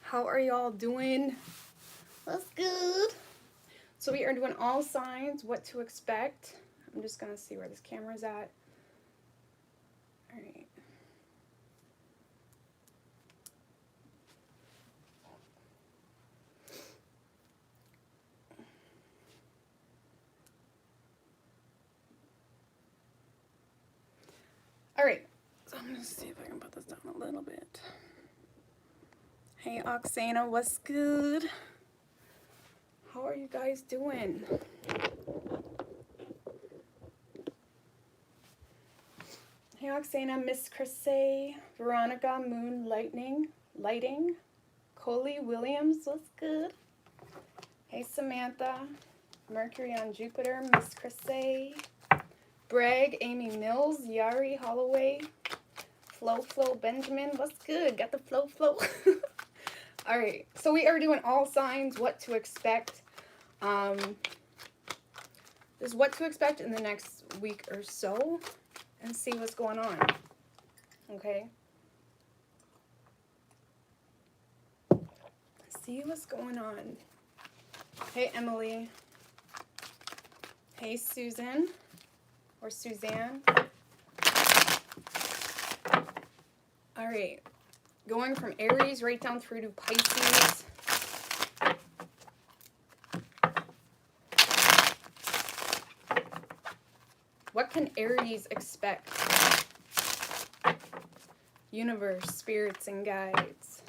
How are y'all doing? That's good. So we are doing all signs, what to expect. I'm just gonna see where this camera's at. All right. All right. So I'm gonna see if I can put this down a little bit. Hey, Oksana, what's good? How are you guys doing? Hey, Oksana, Miss Crissay, Veronica, Moon, Lighting, Coley Williams, what's good? Hey, Samantha, Mercury on Jupiter, Miss Crissay, Bragg, Amy Mills, Yari Holloway, Flo Benjamin, what's good? Got the flow. All right, so we are doing all signs, what to expect. This is what to expect in the next week or so, and see what's going on. Okay. See what's going on. Hey, Emily. Hey, Susan or Suzanne. All right. Going from Aries right down through to Pisces. What can Aries expect? Universe, spirits, and guides.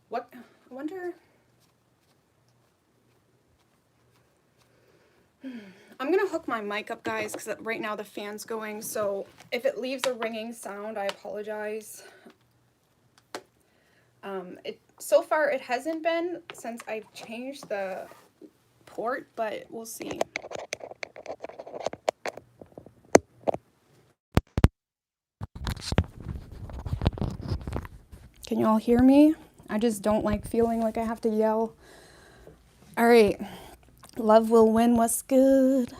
What? I wonder. I'm going to hook my mic up, guys, because right now the fan's going, so if it leaves a ringing sound, I apologize. So far, it hasn't been since I've changed the port, but we'll see. Can you all hear me? I just don't like feeling like I have to yell. All right. Love will win. What's good?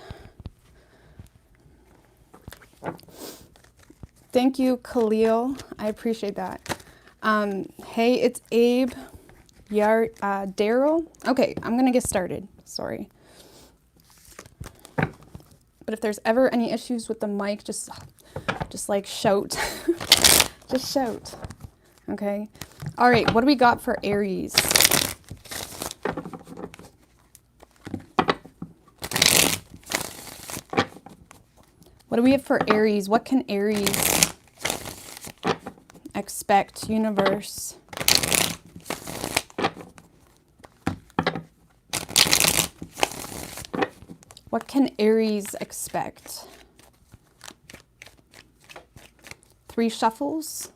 Thank you, Khalil. I appreciate that. Hey, it's Abe. Daryl. Okay, I'm gonna get started. Sorry. But if there's ever any issues with the mic, just like shout. Just shout. Okay. All right, what do we got for Aries? What do we have for Aries? What can Aries expect, universe? What can Aries expect? 3 shuffles.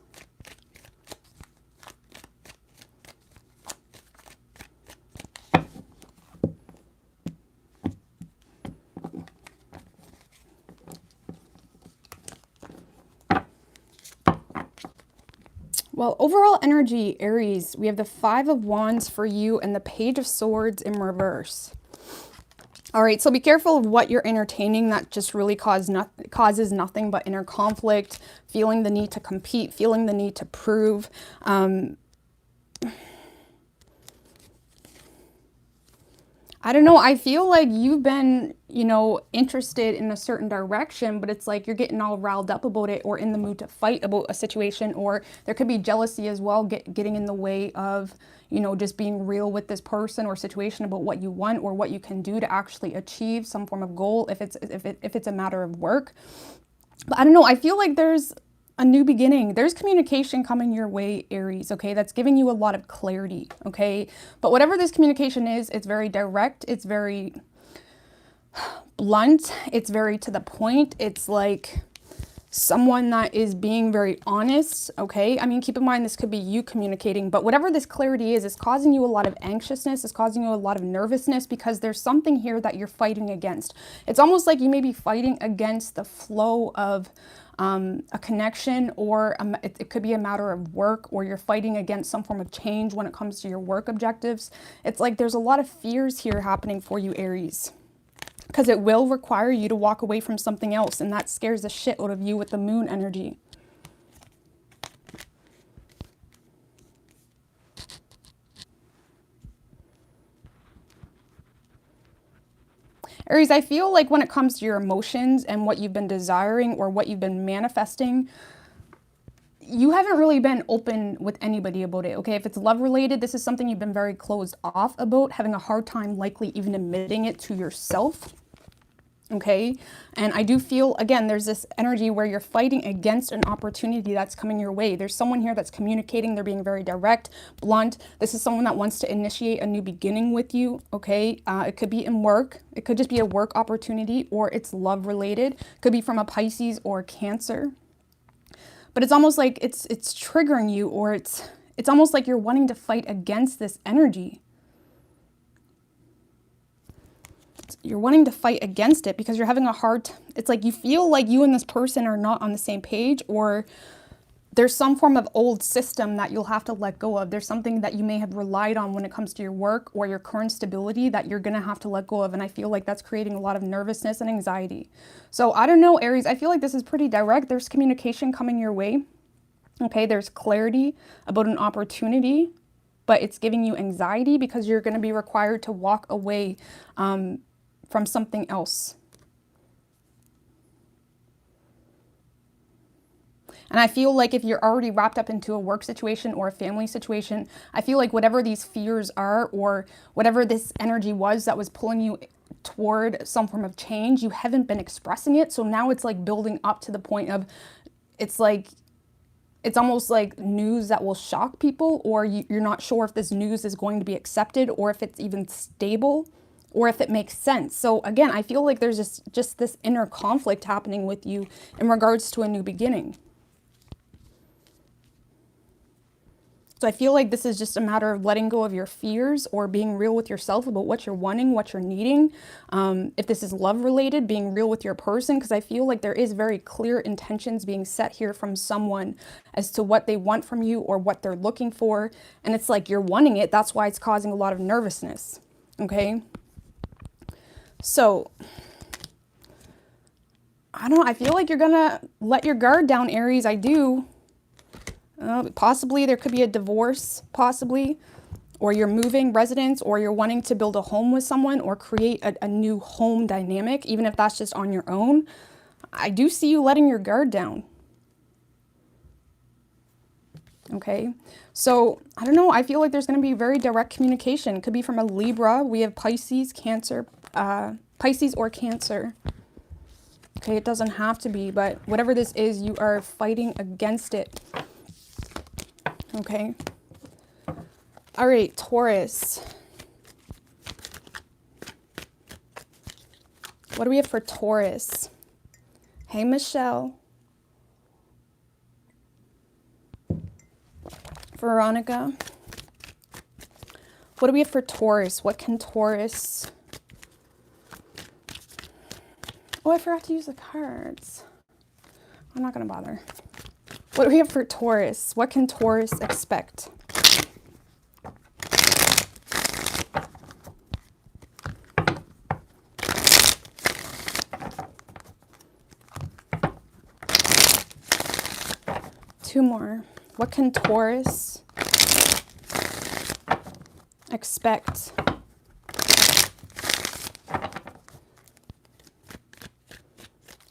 Well, overall energy, Aries, we have the 5 of Wands for you and the Page of Swords in reverse. All right, so be careful of what you're entertaining. That just really causes nothing but inner conflict, feeling the need to compete, feeling the need to prove. I don't know, I feel like you've been, interested in a certain direction, but it's like you're getting all riled up about it or in the mood to fight about a situation, or there could be jealousy as well, getting in the way of, just being real with this person or situation about what you want or what you can do to actually achieve some form of goal if it's a matter of work. But I don't know, I feel like there's a new beginning. There's communication coming your way, Aries, okay? That's giving you a lot of clarity, okay? But whatever this communication is, it's very direct, it's very blunt, it's very to the point. It's like someone that is being very honest, okay? I mean, keep in mind, this could be you communicating, but whatever this clarity is, it's causing you a lot of anxiousness, it's causing you a lot of nervousness because there's something here that you're fighting against. It's almost like you may be fighting against the flow of a connection, or it could be a matter of work, or you're fighting against some form of change when it comes to your work objectives. It's like there's a lot of fears here happening for you, Aries, because it will require you to walk away from something else, and that scares the shit out of you with the moon energy. Aries, I feel like when it comes to your emotions and what you've been desiring or what you've been manifesting, you haven't really been open with anybody about it, okay? If it's love related, this is something you've been very closed off about, having a hard time likely even admitting it to yourself, okay? And I do feel, again, there's this energy where you're fighting against an opportunity that's coming your way. There's someone here that's communicating. They're being very direct, blunt. This is someone that wants to initiate a new beginning with you, okay? It could be in work. It could just be a work opportunity, or it's love related. It could be from a Pisces or Cancer. But it's almost like it's triggering you, or it's almost like you're wanting to fight against this energy. You're wanting to fight against it because you're having a hard, it's like you feel like you and this person are not on the same page, or there's some form of old system that you'll have to let go of. There's something that you may have relied on when it comes to your work or your current stability that you're going to have to let go of. And I feel like that's creating a lot of nervousness and anxiety. So I don't know, Aries, I feel like this is pretty direct. There's communication coming your way. Okay, there's clarity about an opportunity, but it's giving you anxiety because you're going to be required to walk away from something else. And I feel like if you're already wrapped up into a work situation or a family situation, I feel like whatever these fears are, or whatever this energy was that was pulling you toward some form of change, you haven't been expressing it. So now it's like building up to the point of, it's almost like news that will shock people, or you're not sure if this news is going to be accepted, or if it's even stable, or if it makes sense. So again, I feel like there's just this inner conflict happening with you in regards to a new beginning. So I feel like this is just a matter of letting go of your fears, or being real with yourself about what you're wanting, what you're needing. If this is love related, being real with your person, because I feel like there is very clear intentions being set here from someone as to what they want from you or what they're looking for. And it's like you're wanting it. That's why it's causing a lot of nervousness. Okay. So I don't know. I feel like you're going to let your guard down, Aries. I do. Possibly there could be a divorce, possibly, or you're moving residence, or you're wanting to build a home with someone, or create a new home dynamic, even if that's just on your own. I do see you letting your guard down. Okay, so I don't know. I feel like there's going to be very direct communication. It could be from a Libra. We have Pisces, Cancer, Pisces or Cancer. Okay, it doesn't have to be, but whatever this is, you are fighting against it. Okay. All right, Taurus. What do we have for Taurus? Hey, Michelle. Veronica. What do we have for Taurus? What can Taurus... Oh, I forgot to use the cards. I'm not going to bother. What do we have for Taurus? What can Taurus expect? Two more. What can Taurus expect?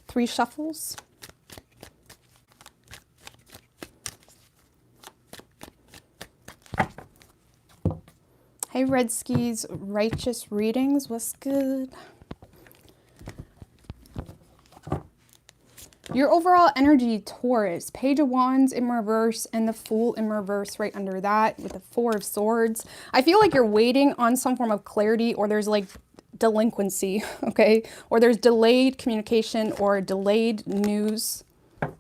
Three shuffles. Hey, Red Skis, Righteous Readings, what's good? Your overall energy, Taurus, Page of Wands in reverse and the Fool in reverse right under that with the Four of Swords. I feel like you're waiting on some form of clarity, or there's like delinquency, okay? Or there's delayed communication or delayed news. I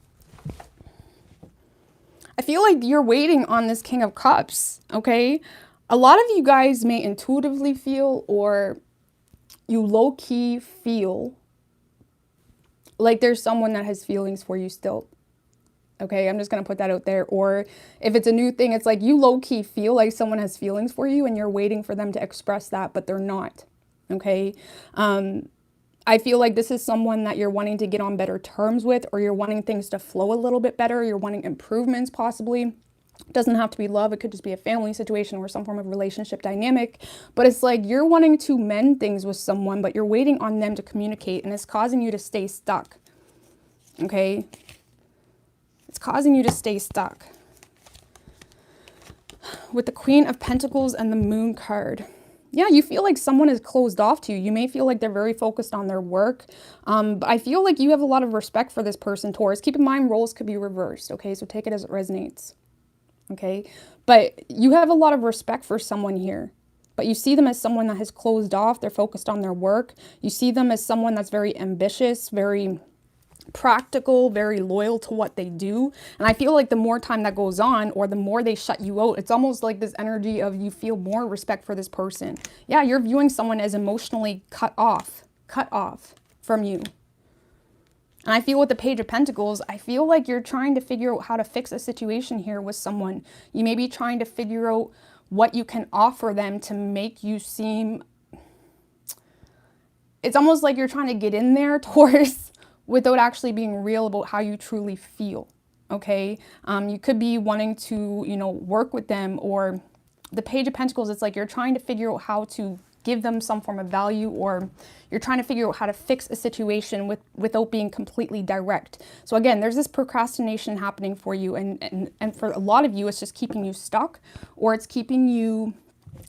feel like you're waiting on this King of Cups, okay? A lot of you guys may intuitively feel, or you low-key feel like there's someone that has feelings for you still. Okay, I'm just going to put that out there. Or if it's a new thing, it's like you low-key feel like someone has feelings for you and you're waiting for them to express that, but they're not. Okay, I feel like this is someone that you're wanting to get on better terms with, or you're wanting things to flow a little bit better. You're wanting improvements possibly. Doesn't have to be love. It could just be a family situation or some form of relationship dynamic. But it's like you're wanting to mend things with someone, but you're waiting on them to communicate, and it's causing you to stay stuck. Okay? It's causing you to stay stuck. With the Queen of Pentacles and the Moon card. Yeah, you feel like someone is closed off to you. You may feel like they're very focused on their work. But I feel like you have a lot of respect for this person, Taurus. Keep in mind, roles could be reversed. Okay, so take it as it resonates. Okay, but you have a lot of respect for someone here. But you see them as someone that has closed off. They're focused on their work. You see them as someone that's very ambitious, very practical, very loyal to what they do. And I feel like the more time that goes on, or the more they shut you out, it's almost like this energy of you feel more respect for this person. Yeah, you're viewing someone as emotionally cut off from you. And I feel with the Page of Pentacles, I feel like you're trying to figure out how to fix a situation here with someone. You may be trying to figure out what you can offer them to make you seem... It's almost like you're trying to get in there, Taurus, without actually being real about how you truly feel, okay? You could be wanting to, you know, work with them, or the Page of Pentacles, it's like you're trying to figure out how to give them some form of value, or you're trying to figure out how to fix a situation without being completely direct. So again, there's this procrastination happening for you, and for a lot of you, it's just keeping you stuck, or it's keeping you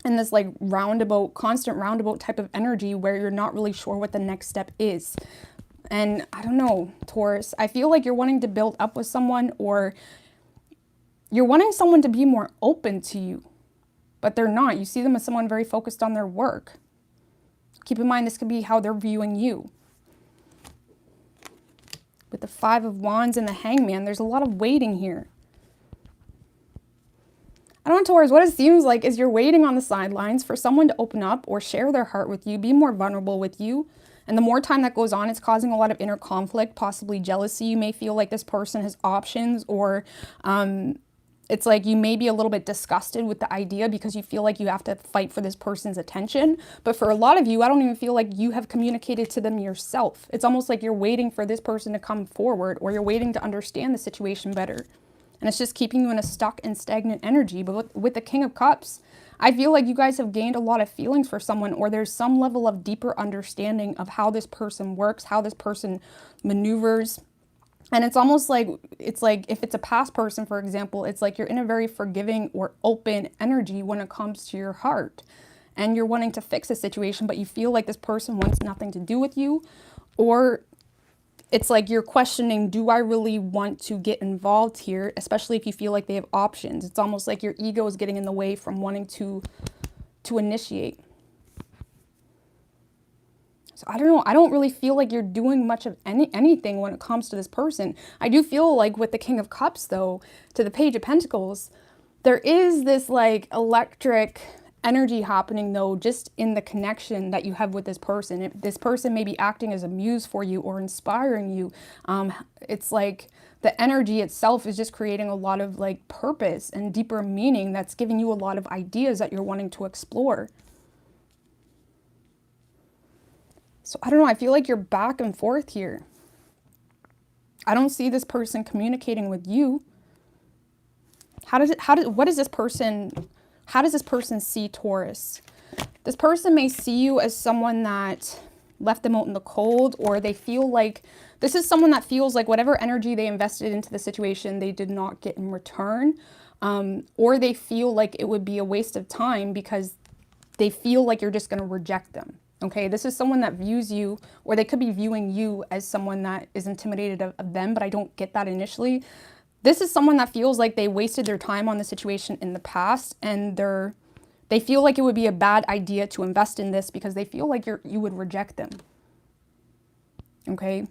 in this like roundabout, constant roundabout type of energy where you're not really sure what the next step is. And I don't know, Taurus, I feel like you're wanting to build up with someone, or you're wanting someone to be more open to you, but they're not. You see them as someone very focused on their work. Keep in mind, this could be how they're viewing you. With the Five of Wands and the Hangman, there's a lot of waiting here. I don't know, Taurus, what it seems like is you're waiting on the sidelines for someone to open up or share their heart with you, be more vulnerable with you. And the more time that goes on, it's causing a lot of inner conflict, possibly jealousy. You may feel like this person has options, or it's like you may be a little bit disgusted with the idea because you feel like you have to fight for this person's attention. But for a lot of you, I don't even feel like you have communicated to them yourself. It's almost like you're waiting for this person to come forward, or you're waiting to understand the situation better. And it's just keeping you in a stuck and stagnant energy. But with the King of Cups, I feel like you guys have gained a lot of feelings for someone, or there's some level of deeper understanding of how this person works, how this person maneuvers. And it's almost like, if it's a past person, for example, it's like you're in a very forgiving or open energy when it comes to your heart. And you're wanting to fix a situation, but you feel like this person wants nothing to do with you. Or it's like you're questioning, do I really want to get involved here? Especially if you feel like they have options. It's almost like your ego is getting in the way from wanting to initiate. So I don't know. I don't really feel like you're doing much of anything when it comes to this person. I do feel like with the King of Cups, though, to the Page of Pentacles, there is this like electric energy happening, though, just in the connection that you have with this person. If this person may be acting as a muse for you or inspiring you. It's like the energy itself is just creating a lot of like purpose and deeper meaning that's giving you a lot of ideas that you're wanting to explore. So I don't know, I feel like you're back and forth here. I don't see this person communicating with you. How does this person see Taurus? This person may see you as someone that left them out in the cold, or they feel like this is someone that feels like whatever energy they invested into the situation, they did not get in return. Or they feel like it would be a waste of time because they feel like you're just going to reject them. Okay, this is someone that views you, or they could be viewing you as someone that is intimidated of them, but I don't get that initially. This is someone that feels like they wasted their time on the situation in the past, and they feel like it would be a bad idea to invest in this because they feel like you would reject them. Okay?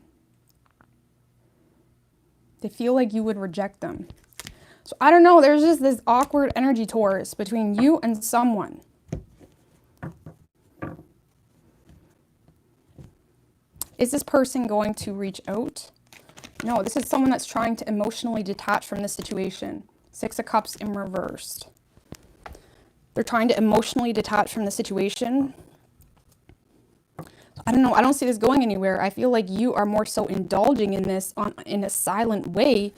They feel like you would reject them. So I don't know, there's just this awkward energy, Taurus, between you and someone. Is this person going to reach out? No, this is someone that's trying to emotionally detach from the situation. Six of Cups in reversed. They're trying to emotionally detach from the situation. I don't know. I don't see this going anywhere. I feel like you are more so indulging in this in a silent way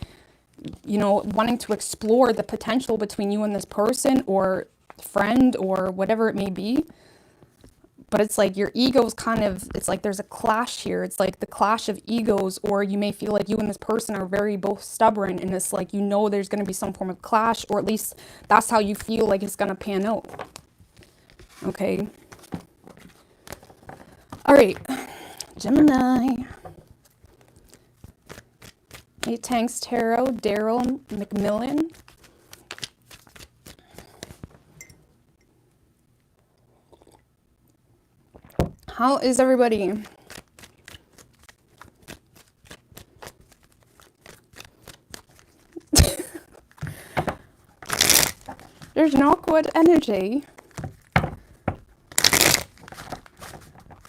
you know, wanting to explore the potential between you and this person or friend or whatever it may be. But it's like your ego's kind of, it's like there's a clash here. It's like the clash of egos, or you may feel like you and this person are very both stubborn, and it's like, you know, there's going to be some form of clash, or at least that's how you feel like it's going to pan out. Okay. All right. Gemini. Hey, Tanks Tarot, Daryl McMillan. How is everybody? There's no good energy.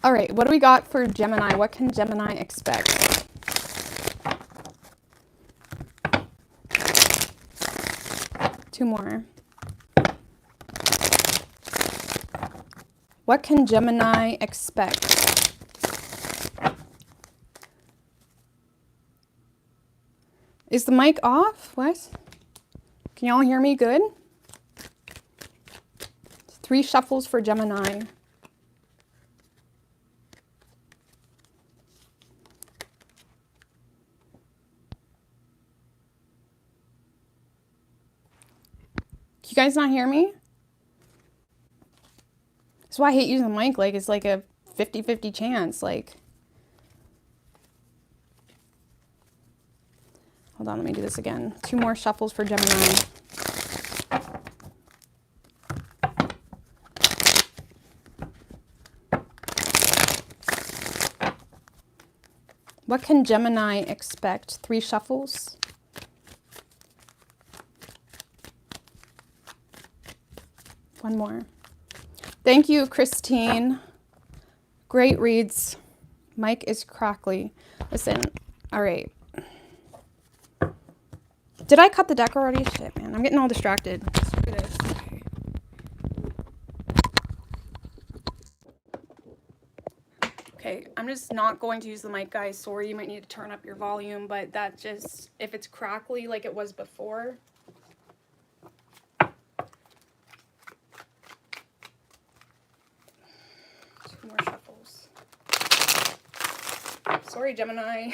All right, what do we got for Gemini? What can Gemini expect? Two more. What can Gemini expect? Is the mic off? What? Can y'all hear me good? 3 shuffles for Gemini. Can you guys not hear me? That's why I hate using the mic. Like, it's like a 50-50 chance. Like, hold on, let me do this again. 2 more shuffles for Gemini. What can Gemini expect? 3 shuffles. One more. Thank you, Christine. Great reads. Mike is crackly. Listen, all right. Did I cut the deck already? Shit, man. I'm getting all distracted. Screw this. Okay, I'm just not going to use the mic, guys. Sorry, you might need to turn up your volume, but that just, if it's crackly like it was before. More shuffles. Sorry, Gemini.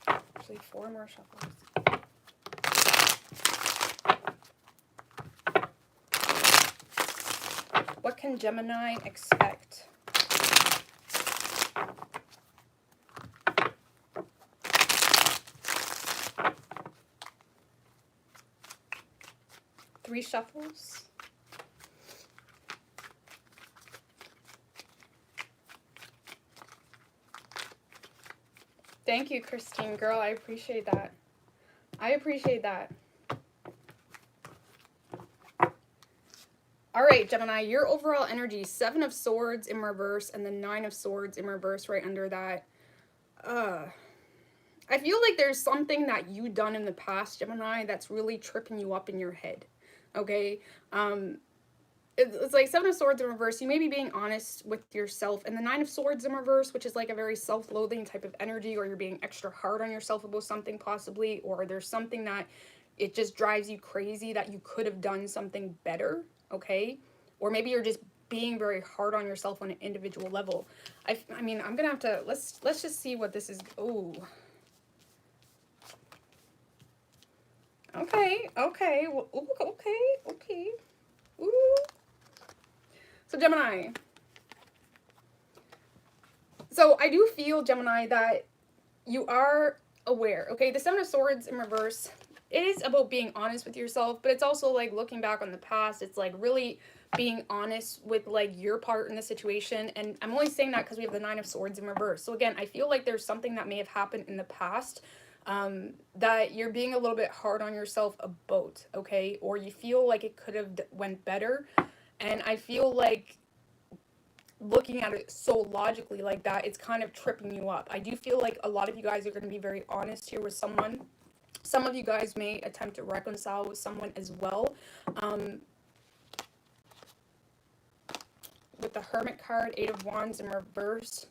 Actually, 4 more shuffles. What can Gemini expect? Three shuffles. Thank you, Christine, girl. I appreciate that. I appreciate that. All right, Gemini, your overall energy, 7 of Swords in reverse and the 9 of Swords in reverse right under that. I feel like there's something that you've done in the past, Gemini, that's really tripping you up in your head, okay? It's like 7 of Swords in reverse. You may be being honest with yourself. And the 9 of Swords in reverse, which is like a very self-loathing type of energy, or you're being extra hard on yourself about something possibly, or there's something that it just drives you crazy that you could have done something better, okay? Or maybe you're just being very hard on yourself on an individual level. I mean, I'm going to have to, let's just see what this is. Oh. Okay, okay. Well, okay. Ooh. So Gemini. So I do feel, Gemini, that you are aware, okay? The 7 of Swords in reverse, it is about being honest with yourself, but it's also like looking back on the past. It's like really being honest with like your part in the situation. And I'm only saying that because we have the 9 of Swords in reverse. So again, I feel like there's something that may have happened in the past that you're being a little bit hard on yourself about, okay? Or you feel like it could have went better. And I feel like looking at it so logically like that, it's kind of tripping you up. I do feel like a lot of you guys are going to be very honest here with someone. Some of you guys may attempt to reconcile with someone as well. With the Hermit card, 8 of Wands in reverse.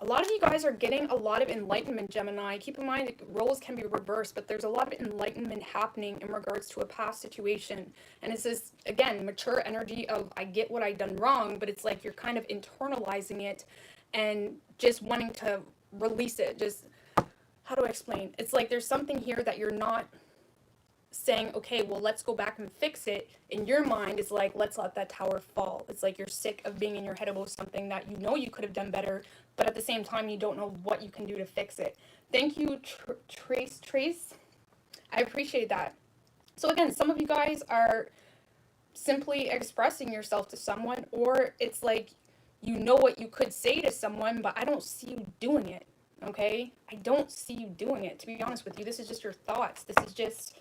A lot of you guys are getting a lot of enlightenment, Gemini. Keep in mind, roles can be reversed, but there's a lot of enlightenment happening in regards to a past situation. And it's this, again, mature energy of, I get what I've done wrong, but it's like you're kind of internalizing it and just wanting to release it. Just, how do I explain? It's like there's something here that you're not saying, okay, well, let's go back and fix it. In your mind, it's like, let's let that tower fall. It's like you're sick of being in your head about something that you know you could have done better, but at the same time, you don't know what you can do to fix it. Thank you, Trace. I appreciate that. So again, some of you guys are simply expressing yourself to someone, or it's like, you know what you could say to someone, but I don't see you doing it, okay? I don't see you doing it, to be honest with you. This is just your thoughts. This is just,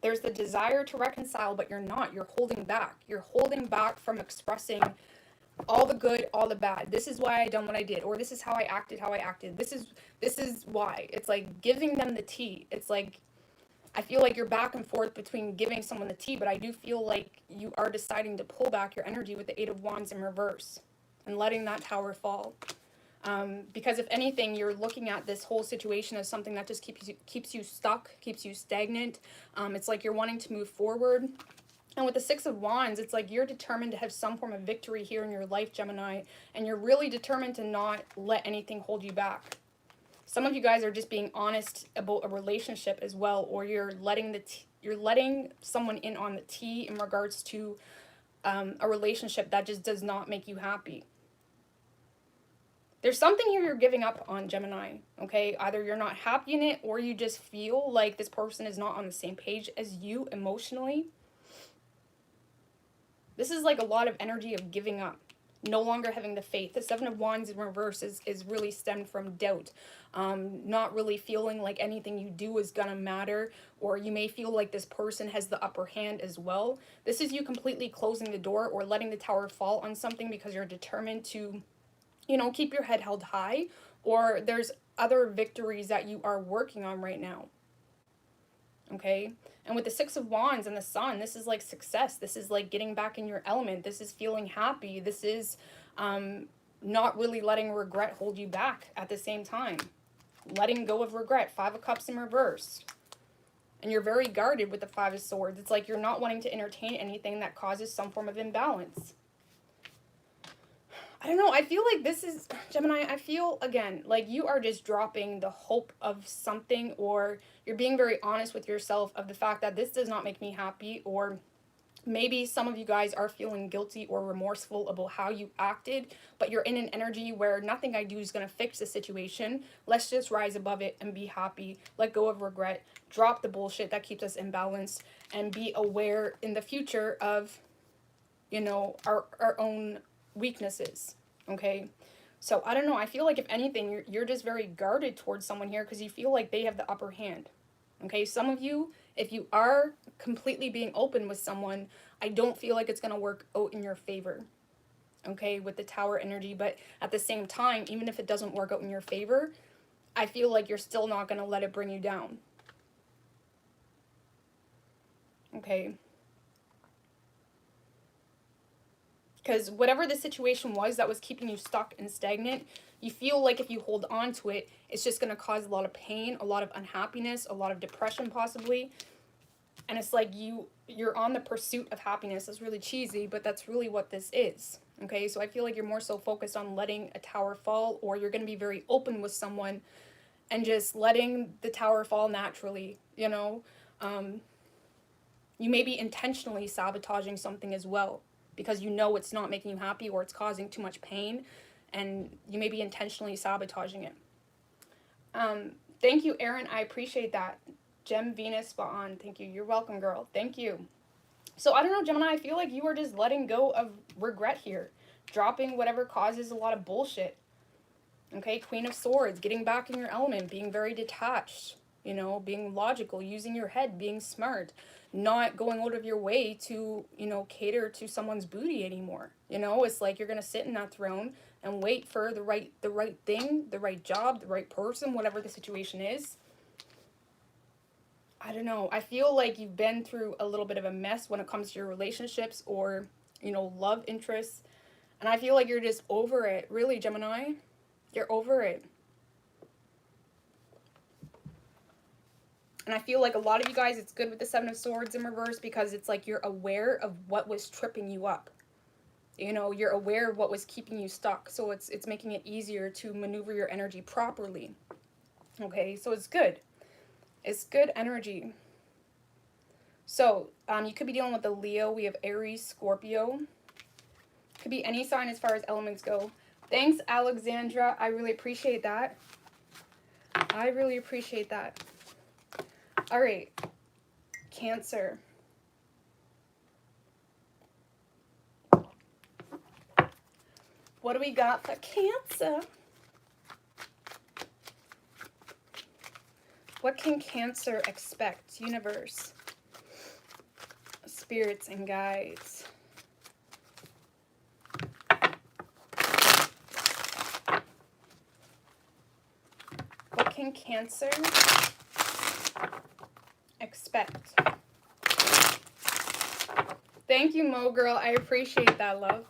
there's the desire to reconcile, but you're not. You're holding back. You're holding back from expressing all the good, all the bad. This is why I done what I did, or this is how I acted. This is why. It's like giving them the tea. It's like, I feel like you're back and forth between giving someone the tea, but I do feel like you are deciding to pull back your energy with the Eight of Wands in reverse and letting that tower fall. Because if anything, you're looking at this whole situation as something that just keeps you stuck, keeps you stagnant. It's like you're wanting to move forward. And with the Six of Wands, it's like you're determined to have some form of victory here in your life, Gemini, and you're really determined to not let anything hold you back. Some of you guys are just being honest about a relationship as well, or you're letting someone in on the tea in regards to a relationship that just does not make you happy. There's something here you're giving up on, Gemini, okay? Either you're not happy in it, or you just feel like this person is not on the same page as you emotionally. This is like a lot of energy of giving up, no longer having the faith. The Seven of Wands in reverse is really stemmed from doubt, not really feeling like anything you do is gonna matter, or you may feel like this person has the upper hand as well. This is you completely closing the door or letting the tower fall on something because you're determined to, you know, keep your head held high, or there's other victories that you are working on right now. Okay? And with the Six of Wands and the Sun, this is like success. This is like getting back in your element. This is feeling happy. This is not really letting regret hold you back at the same time. Letting go of regret. Five of Cups in reverse. And you're very guarded with the Five of Swords. It's like you're not wanting to entertain anything that causes some form of imbalance. I don't know, I feel like this is, Gemini, I feel, again, like you are just dropping the hope of something, or you're being very honest with yourself of the fact that this does not make me happy, or maybe some of you guys are feeling guilty or remorseful about how you acted, but you're in an energy where nothing I do is going to fix the situation. Let's just rise above it and be happy, let go of regret, drop the bullshit that keeps us imbalanced, and be aware in the future of, you know, our own weaknesses. Okay, so I don't know, I feel like if anything you're just very guarded towards someone here because you feel like they have the upper hand. Okay, some of you, if you are completely being open with someone, I don't feel like it's going to work out in your favor, okay, with the Tower energy. But at the same time, even if it doesn't work out in your favor, I feel like you're still not going to let it bring you down. Okay. Because whatever the situation was that was keeping you stuck and stagnant, you feel like if you hold on to it, it's just going to cause a lot of pain, a lot of unhappiness, a lot of depression possibly. And it's like you're on the pursuit of happiness. It's really cheesy, but that's really what this is. Okay, so I feel like you're more so focused on letting a tower fall, or you're going to be very open with someone and just letting the tower fall naturally, you know. You may be intentionally sabotaging something as well, because you know it's not making you happy or it's causing too much pain, and you may be intentionally sabotaging it. Thank you, Erin. I appreciate that. Gem Venus spot on. Thank you. You're welcome, girl. Thank you. So I don't know, Gemini, I feel like you are just letting go of regret here. Dropping whatever causes a lot of bullshit. Okay, Queen of Swords, getting back in your element, being very detached, you know, being logical, using your head, being smart. Not going out of your way to, you know, cater to someone's booty anymore. You know, it's like you're going to sit in that throne and wait for the right thing, the right job, the right person, whatever the situation is. I don't know. I feel like you've been through a little bit of a mess when it comes to your relationships or, you know, love interests. And I feel like you're just over it. Really, Gemini? You're over it. And I feel like a lot of you guys, it's good with the Seven of Swords in reverse because it's like you're aware of what was tripping you up. You know, you're aware of what was keeping you stuck. So it's making it easier to maneuver your energy properly. Okay, so it's good. It's good energy. So you could be dealing with a Leo. We have Aries, Scorpio. Could be any sign as far as elements go. Thanks, Alexandra. I really appreciate that. I really appreciate that. All right, Cancer. What do we got for Cancer? What can Cancer expect? Universe, spirits, and guides. What can Cancer expect? Thank you, Mo Girl. I appreciate that, love.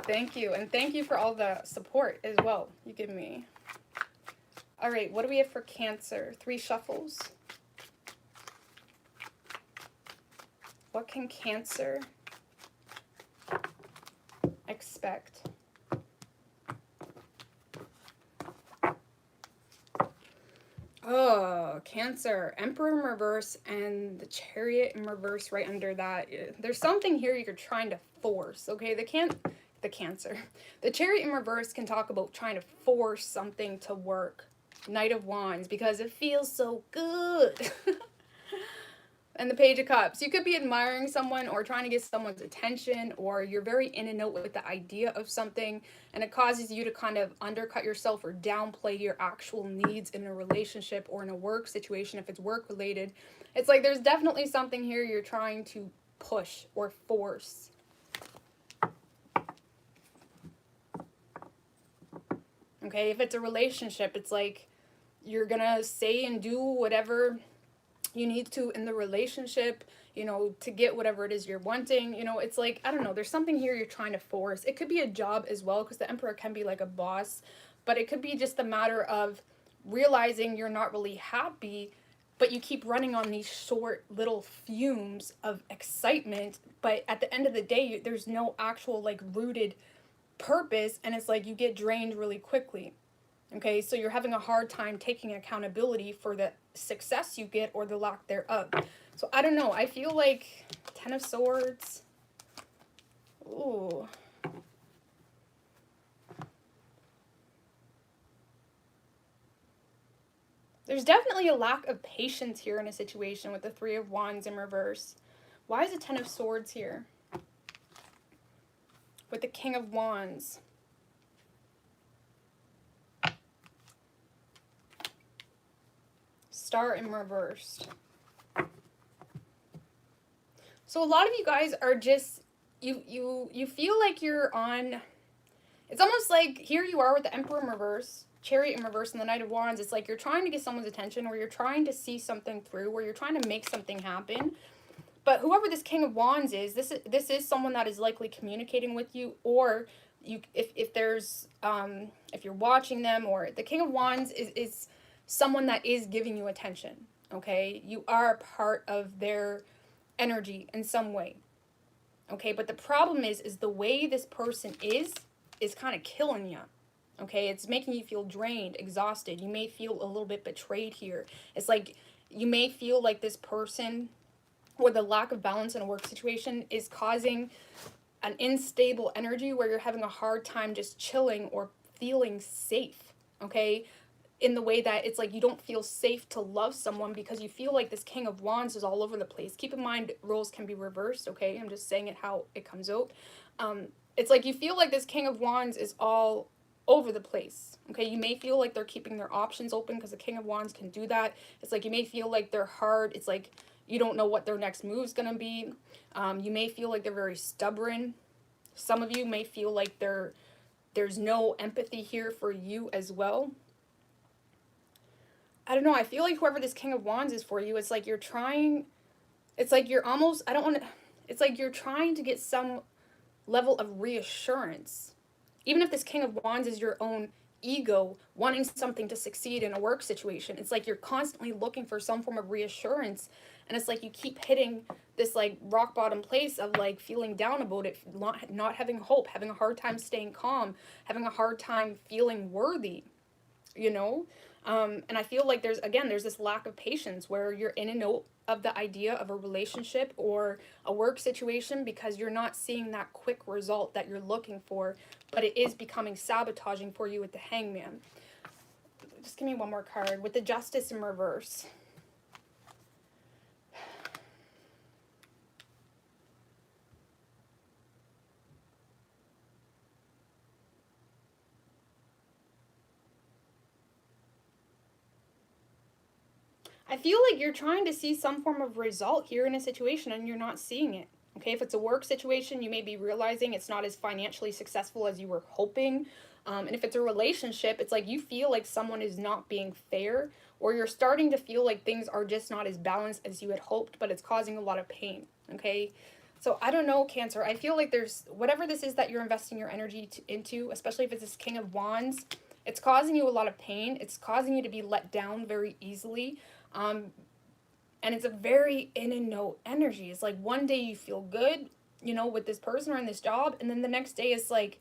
Thank you. And thank you for all the support as well you give me. All right, what do we have for Cancer? 3 shuffles. What can Cancer expect? Oh, Cancer. Emperor in reverse and the Chariot in reverse right under that. There's something here you're trying to force, okay? The Cancer. The Chariot in reverse can talk about trying to force something to work. Knight of Wands, because it feels so good. And the Page of Cups. You could be admiring someone or trying to get someone's attention, or you're very in and out with the idea of something, and it causes you to kind of undercut yourself or downplay your actual needs in a relationship or in a work situation if it's work related. It's like there's definitely something here you're trying to push or force. Okay, if it's a relationship, it's like you're gonna say and do whatever you need to in the relationship, you know, to get whatever it is you're wanting. You know, it's like, I don't know, there's something here you're trying to force. It could be a job as well, because the Emperor can be like a boss, but it could be just a matter of realizing you're not really happy, but you keep running on these short little fumes of excitement, but at the end of the day, there's no actual like rooted purpose, and it's like you get drained really quickly. Okay, so you're having a hard time taking accountability for the success you get or the lack thereof. So I don't know. I feel like 10 of Swords. Ooh. There's definitely a lack of patience here in a situation with the 3 of Wands in reverse. Why is the 10 of Swords here? With the King of Wands. Star in reversed. So a lot of you guys are just, you feel like you're on, it's almost like here you are with the Emperor in reverse, Chariot in reverse, and the Knight of Wands. It's like you're trying to get someone's attention, or you're trying to see something through, or you're trying to make something happen. But whoever this King of Wands is, this is someone that is likely communicating with you, or you, if there's, if you're watching them, or the King of Wands is someone that is giving you attention, okay? You are a part of their energy in some way, okay? But the problem is the way this person is kind of killing you, okay? It's making you feel drained, exhausted. You may feel a little bit betrayed here. It's like you may feel like this person, or the lack of balance in a work situation, is causing an unstable energy where you're having a hard time just chilling or feeling safe, okay? In the way that it's like you don't feel safe to love someone because you feel like this King of Wands is all over the place. Keep in mind, roles can be reversed, okay? I'm just saying it how it comes out. It's like you feel like this King of Wands is all over the place, okay? You may feel like they're keeping their options open because the King of Wands can do that. It's like you may feel like they're hard. It's like you don't know what their next move is going to be. You may feel like they're very stubborn. Some of you may feel like there's no empathy here for you as well. I don't know. I feel like whoever this King of Wands is for you, it's like you're trying, it's like you're almost, I don't want to, it's like you're trying to get level of reassurance. Even if this King of Wands is your own ego wanting something to succeed in a work situation, it's like you're constantly looking for some form of reassurance, and it's like you keep hitting this like rock bottom place of like feeling down about it, not having hope, having a hard time staying calm, having a hard time feeling worthy, you know. And I feel like there's this lack of patience where you're in and out of the idea of a relationship or a work situation because you're not seeing that quick result that you're looking for, but it is becoming sabotaging for you with the Hangman. Just give me one more card with the Justice in reverse. I feel like you're trying to see some form of result here in a situation and you're not seeing it. Okay, if it's a work situation, you may be realizing it's not as financially successful as you were hoping. And if it's a relationship, it's like you feel like someone is not being fair, or you're starting to feel like things are just not as balanced as you had hoped, but it's causing a lot of pain. Okay, so I don't know, Cancer. I feel like there's whatever this is that you're investing your energy into, especially if it's this King of Wands, it's causing you a lot of pain. It's causing you to be let down very easily. And it's a very in and out energy. It's like one day you feel good, you know, with this person or in this job, and then the next day it's like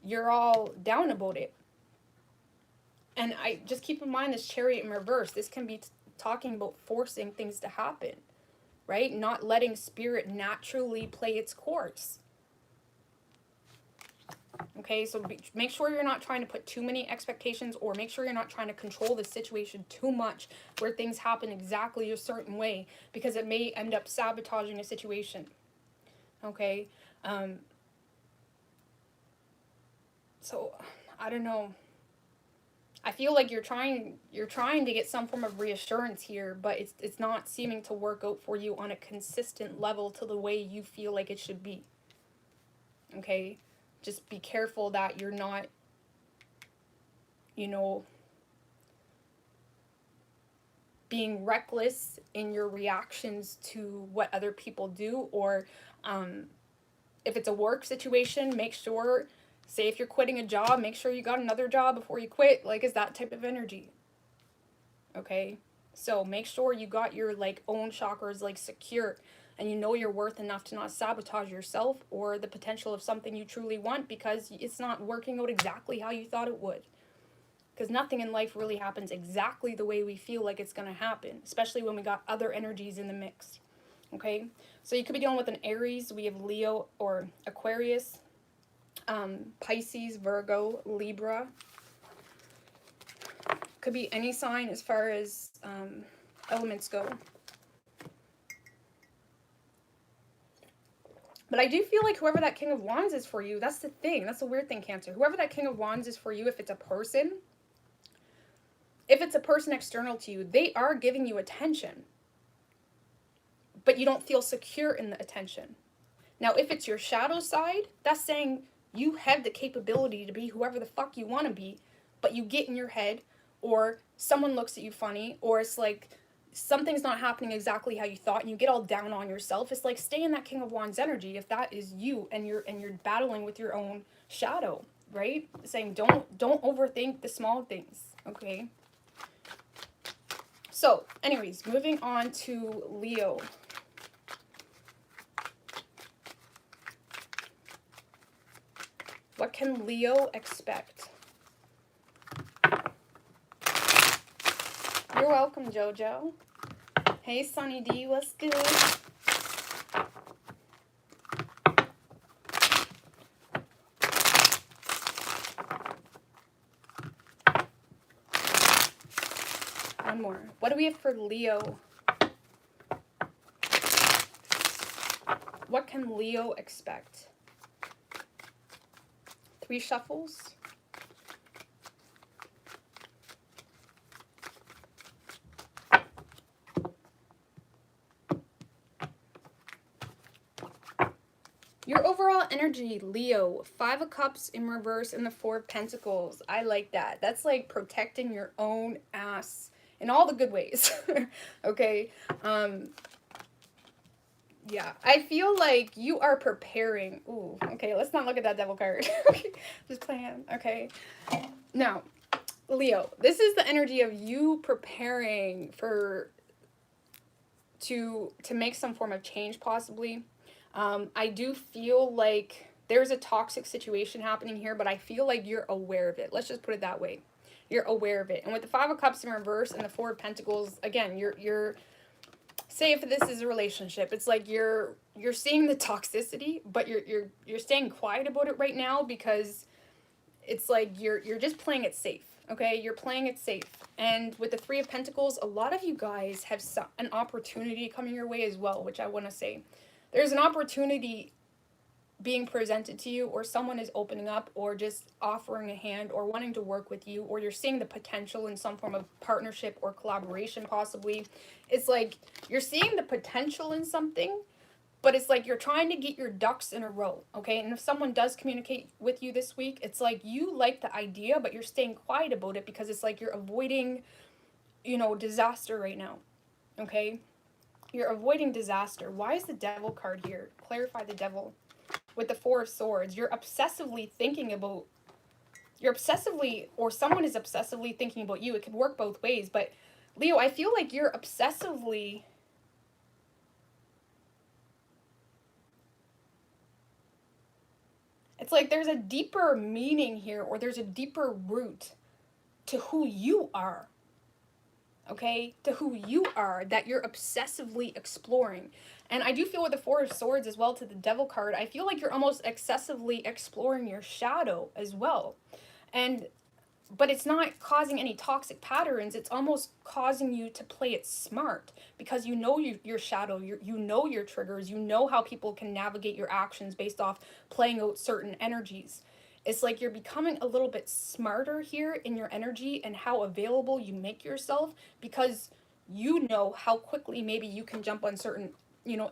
you're all down about it. And I just keep in mind this Chariot in reverse. This can be talking about forcing things to happen, right? Not letting spirit naturally play its course. Okay, so make sure you're not trying to put too many expectations, or make sure you're not trying to control the situation too much where things happen exactly a certain way, because it may end up sabotaging a situation. Okay, so I don't know. I feel like you're trying to get some form of reassurance here, but it's not seeming to work out for you on a consistent level to the way you feel like it should be. Okay? Just be careful that you're not, you know, being reckless in your reactions to what other people do, or if it's a work situation, make sure, say if you're quitting a job, make sure you got another job before you quit. Like, is that type of energy. Okay? So make sure you got your like own chakras like secure, and you know your worth enough to not sabotage yourself or the potential of something you truly want because it's not working out exactly how you thought it would. Because nothing in life really happens exactly the way we feel like it's going to happen, especially when we got other energies in the mix. Okay? So you could be dealing with an Aries. We have Leo or Aquarius, Pisces, Virgo, Libra. Could be any sign as far as elements go. But I do feel like whoever that King of Wands is for you, that's the thing. That's the weird thing, Cancer. Whoever that King of Wands is for you, if it's a person external to you, they are giving you attention. But you don't feel secure in the attention. Now, if it's your shadow side, that's saying you have the capability to be whoever the fuck you want to be, but you get in your head, or someone looks at you funny, or it's like something's not happening exactly how you thought and you get all down on yourself. It's like stay in that King of Wands energy if that is you and you're battling with your own shadow, right? Saying don't overthink the small things, okay? So, anyways, moving on to Leo. What can Leo expect? You're welcome, Jojo. Hey, Sunny D, what's good? One more. What do we have for Leo? What can Leo expect? 3 shuffles. Your overall energy, Leo, 5 of Cups in reverse and the 4 of Pentacles. I like that. That's like protecting your own ass in all the good ways. Okay? Yeah, I feel like you are preparing. Ooh, okay, let's not look at that devil card. Okay, just playing. Okay. Now, Leo, this is the energy of you preparing for to make some form of change possibly. I do feel like there's a toxic situation happening here, but I feel like you're aware of it. Let's just put it that way. You're aware of it. And with the 5 of Cups in reverse and the 4 of Pentacles, again, you're say if this is a relationship, it's like you're seeing the toxicity, but you're staying quiet about it right now because it's like you're just playing it safe. Okay, you're playing it safe. And with the 3 of Pentacles, a lot of you guys have an opportunity coming your way as well, which I want to say. There's an opportunity being presented to you, or someone is opening up or just offering a hand or wanting to work with you, or you're seeing the potential in some form of partnership or collaboration possibly. It's like you're seeing the potential in something, but it's like you're trying to get your ducks in a row, okay? And if someone does communicate with you this week, it's like you like the idea, but you're staying quiet about it because it's like you're avoiding, disaster right now, okay? You're avoiding disaster. Why is the devil card here? Clarify the devil. With the 4 of Swords, you're obsessively thinking about, or someone is obsessively thinking about you. It could work both ways, but Leo, I feel like you're obsessively, it's like there's a deeper meaning here, or there's a deeper root to who you are, okay? To who you are that you're obsessively exploring. And I do feel with the 4 of Swords as well, to the devil card, I feel like you're almost excessively exploring your shadow as well. But it's not causing any toxic patterns. It's almost causing you to play it smart because you know your shadow, you know your triggers, you know how people can navigate your actions based off playing out certain energies. It's like you're becoming a little bit smarter here in your energy and how available you make yourself because you know how quickly maybe you can jump on certain,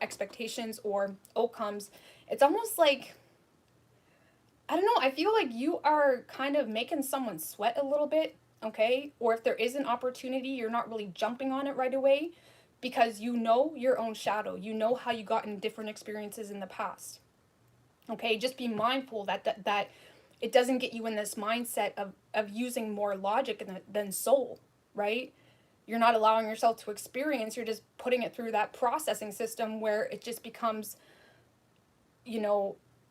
expectations or outcomes. It's almost like, I don't know, I feel like you are kind of making someone sweat a little bit, okay? Or if there is an opportunity, you're not really jumping on it right away because you know your own shadow. You know how you got in different experiences in the past. Okay? Just be mindful that it doesn't get you in this mindset of using more logic than soul, right? You're not allowing yourself to experience, you're just putting it through that processing system where it just becomes,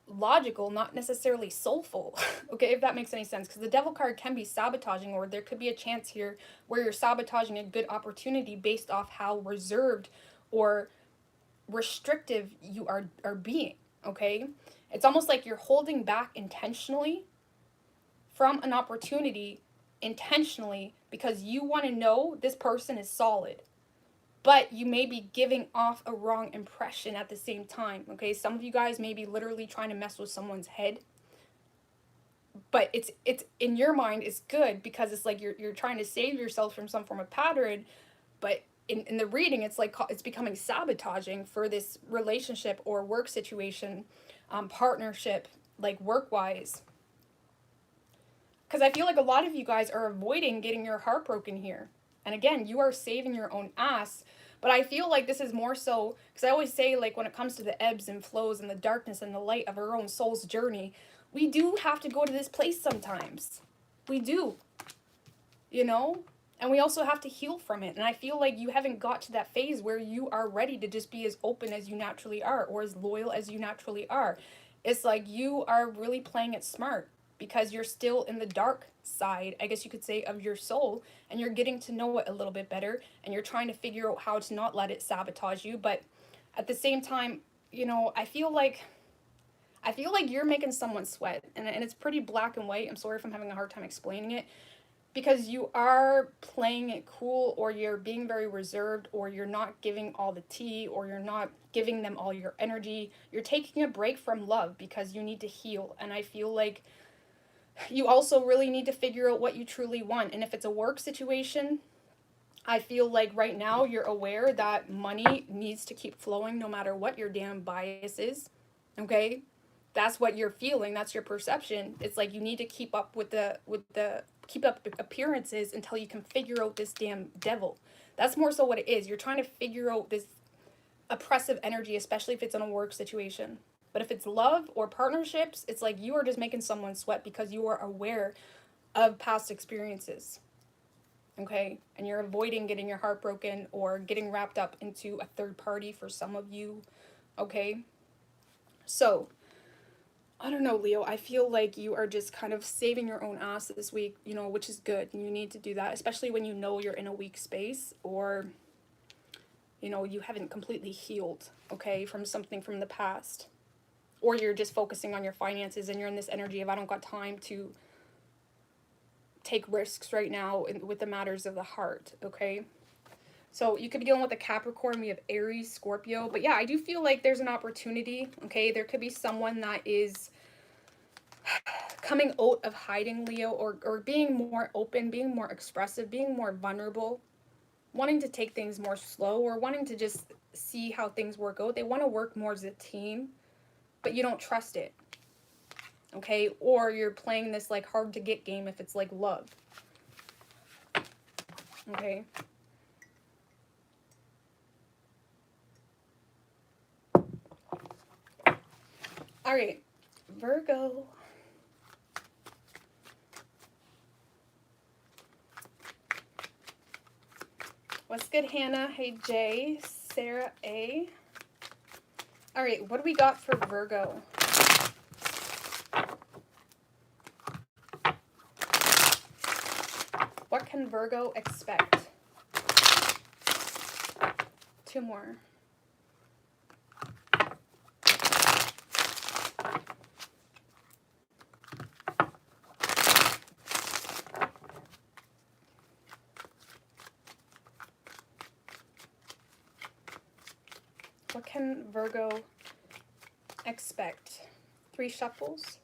logical, not necessarily soulful. Okay, if that makes any sense, because the devil card can be sabotaging, or there could be a chance here where you're sabotaging a good opportunity based off how reserved or restrictive you are being. Okay, it's almost like you're holding back intentionally from an opportunity intentionally because you want to know this person is solid, but you may be giving off a wrong impression at the same time. Okay, some of you guys may be literally trying to mess with someone's head, but it's in your mind it's good because it's like you're trying to save yourself from some form of pattern, but in the reading it's like it's becoming sabotaging for this relationship or work situation, partnership, like work wise, because I feel like a lot of you guys are avoiding getting your heart broken here. And again, you are saving your own ass. But I feel like this is more so, because I always say, like, when it comes to the ebbs and flows and the darkness and the light of our own soul's journey, we do have to go to this place sometimes. We do. And we also have to heal from it. And I feel like you haven't got to that phase where you are ready to just be as open as you naturally are, or as loyal as you naturally are. It's like you are really playing it smart because you're still in the dark side, I guess you could say, of your soul, and you're getting to know it a little bit better, and you're trying to figure out how to not let it sabotage you. But at the same time, I feel like you're making someone sweat, and it's pretty black and white. I'm sorry if I'm having a hard time explaining it, because you are playing it cool, or you're being very reserved, or you're not giving all the tea, or you're not giving them all your energy. You're taking a break from love because you need to heal. And I feel like you also really need to figure out what you truly want. And if it's a work situation, I feel like right now you're aware that money needs to keep flowing no matter what your damn bias is. Okay? That's what you're feeling. That's your perception. It's like you need to keep up with the keep up appearances until you can figure out this damn devil. That's more so what it is. You're trying to figure out this oppressive energy, especially if it's in a work situation. But if it's love or partnerships, it's like you are just making someone sweat because you are aware of past experiences. Okay? And you're avoiding getting your heart broken or getting wrapped up into a third party for some of you. Okay? So, I don't know, Leo. I feel like you are just kind of saving your own ass this week, you know, which is good. You need to do that, especially when you know you're in a weak space or, you know, you haven't completely healed, okay, from something from the past. Or you're just focusing on your finances and you're in this energy of I don't got time to take risks right now with the matters of the heart, okay? So you could be dealing with a Capricorn. We have Aries, Scorpio. But yeah, I do feel like there's an opportunity, okay? There could be someone that is coming out of hiding, Leo, or being more open, being more expressive, being more vulnerable, wanting to take things more slow or wanting to just see how things work out. They want to work more as a team, but you don't trust it, okay? Or you're playing this like hard to get game if it's like love, okay? All right, Virgo. What's good, Hannah? Hey, Jay, Sarah A. All right, what do we got for Virgo? What can Virgo expect? Two more. What can Virgo expect? 3 shuffles.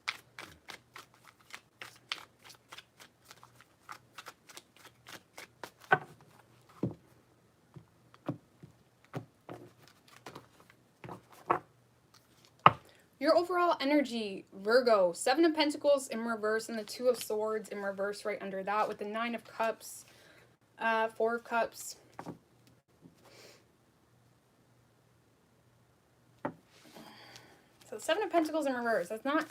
Your overall energy, Virgo, 7 of Pentacles in reverse and the 2 of Swords in reverse right under that with the 9 of Cups, 4 of Cups. So 7 of Pentacles in reverse. That's not...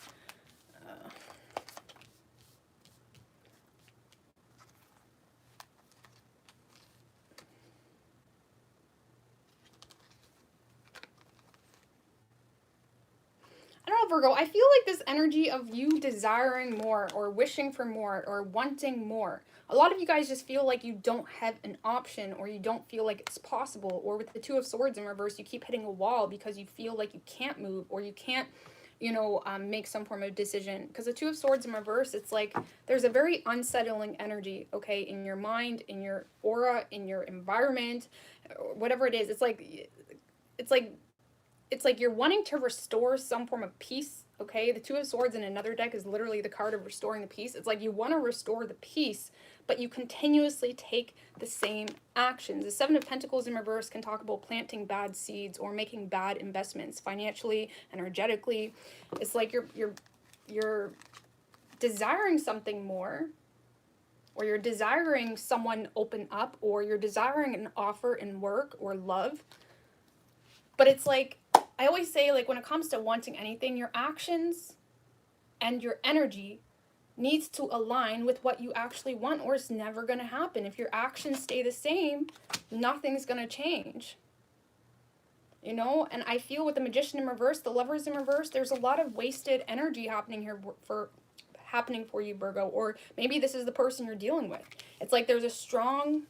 I don't know, Virgo. I feel like this energy of you desiring more or wishing for more or wanting more. A lot of you guys just feel like you don't have an option or you don't feel like it's possible. Or with the 2 of Swords in reverse, you keep hitting a wall because you feel like you can't move or you can't, you know, make some form of decision. Because the 2 of Swords in reverse, it's like there's a very unsettling energy, okay, in your mind, in your aura, in your environment, whatever it is. It's like you're wanting to restore some form of peace, okay? The 2 of Swords in another deck is literally the card of restoring the peace. It's like you want to restore the peace, but you continuously take the same actions. The 7 of Pentacles in reverse can talk about planting bad seeds or making bad investments financially, energetically. It's like you're desiring something more, or you're desiring someone open up, or you're desiring an offer in work or love. But it's like, I always say, like, when it comes to wanting anything, your actions and your energy needs to align with what you actually want, or it's never going to happen. If your actions stay the same, nothing's going to change. You know? And I feel with the Magician in reverse, the Lovers in reverse, there's a lot of wasted energy happening here for you, Virgo. Or maybe this is the person you're dealing with. It's like there's a strong...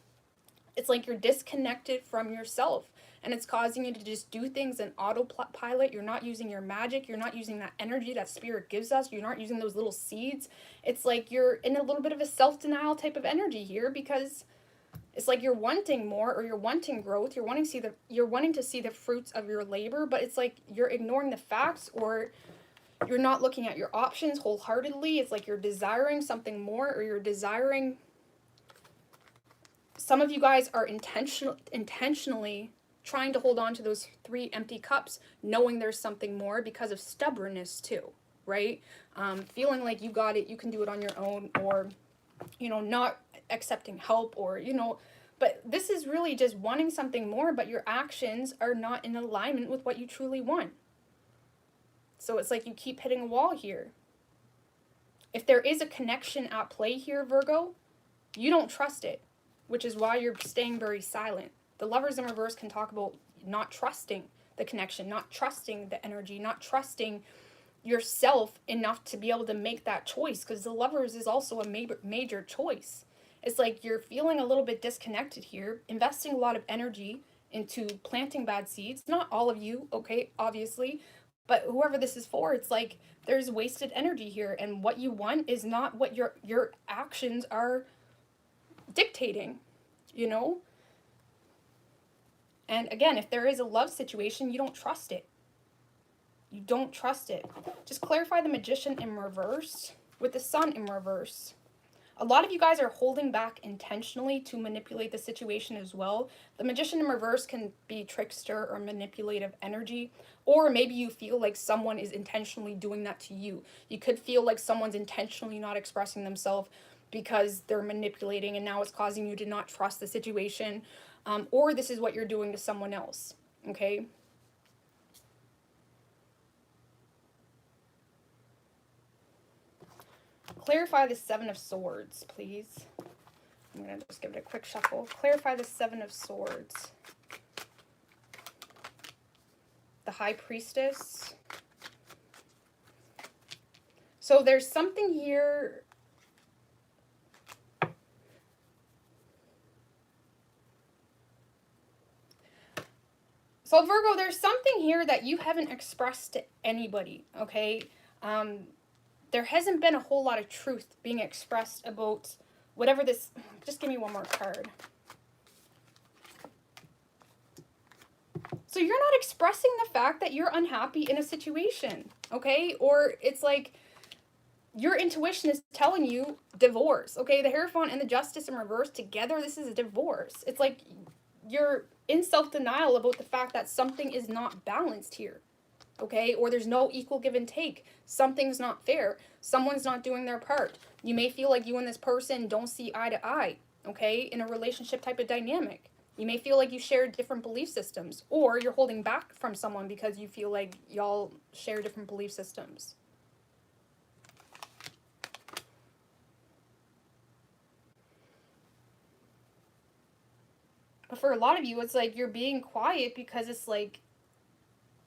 It's like you're disconnected from yourself. And it's causing you to just do things in autopilot. You're not using your magic. You're not using that energy that spirit gives us. You're not using those little seeds. It's like you're in a little bit of a self-denial type of energy here, because it's like you're wanting more, or you're wanting growth. You're wanting to see the fruits of your labor, but it's like you're ignoring the facts, or you're not looking at your options wholeheartedly. It's like you're desiring something more, or you're desiring... Some of you guys are intentionally trying to hold on to those 3 empty cups, knowing there's something more because of stubbornness too, right? Feeling like you got it, you can do it on your own, or, you know, not accepting help, or, you know, But this is really just wanting something more, but your actions are not in alignment with what you truly want. So it's like you keep hitting a wall here. If there is a connection at play here, Virgo, you don't trust it, which is why you're staying very silent. The Lovers in reverse can talk about not trusting the connection, not trusting the energy, not trusting yourself enough to be able to make that choice, because the Lovers is also a major choice. It's like you're feeling a little bit disconnected here, investing a lot of energy into planting bad seeds. Not all of you, okay, obviously, but whoever this is for, it's like there's wasted energy here, and what you want is not what your actions are dictating, you know? And again, if there is a love situation, you don't trust it. You don't trust it. Just clarify the Magician in reverse with the Sun in reverse. A lot of you guys are holding back intentionally to manipulate the situation as well. The Magician in reverse can be trickster or manipulative energy, or maybe you feel like someone is intentionally doing that to you. You could feel like someone's intentionally not expressing themselves because they're manipulating, and now it's causing you to not trust the situation, or this is what you're doing to someone else, okay? Clarify the Seven of Swords, please. I'm going to just give it a quick shuffle. Clarify the Seven of Swords. The High Priestess. So there's something here. So Virgo, there's something here that you haven't expressed to anybody, okay? There hasn't been a whole lot of truth being expressed about whatever this... Just give me one more card. So you're not expressing the fact that you're unhappy in a situation, okay? Or it's like your intuition is telling you divorce, okay? The Hierophant and the Justice in reverse together, this is a divorce. It's like you're in self-denial about the fact that something is not balanced here, okay? Or there's no equal give and take. Something's not fair. Someone's not doing their part. You may feel like you and this person don't see eye to eye, okay? In a relationship type of dynamic. You may feel like you share different belief systems, or you're holding back from someone because you feel like y'all share different belief systems. But for a lot of you, it's like you're being quiet because it's like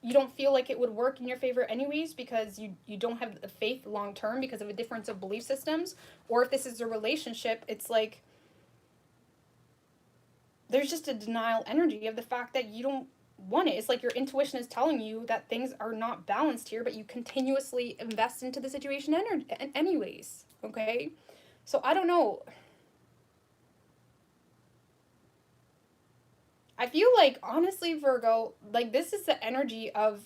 you don't feel like it would work in your favor anyways, because you don't have the faith long term because of a difference of belief systems. Or if this is a relationship, it's like there's just a denial energy of the fact that you don't want it. It's like your intuition is telling you that things are not balanced here, but you continuously invest into the situation anyways, okay? So I don't know. I feel like, honestly, Virgo, like this is the energy of,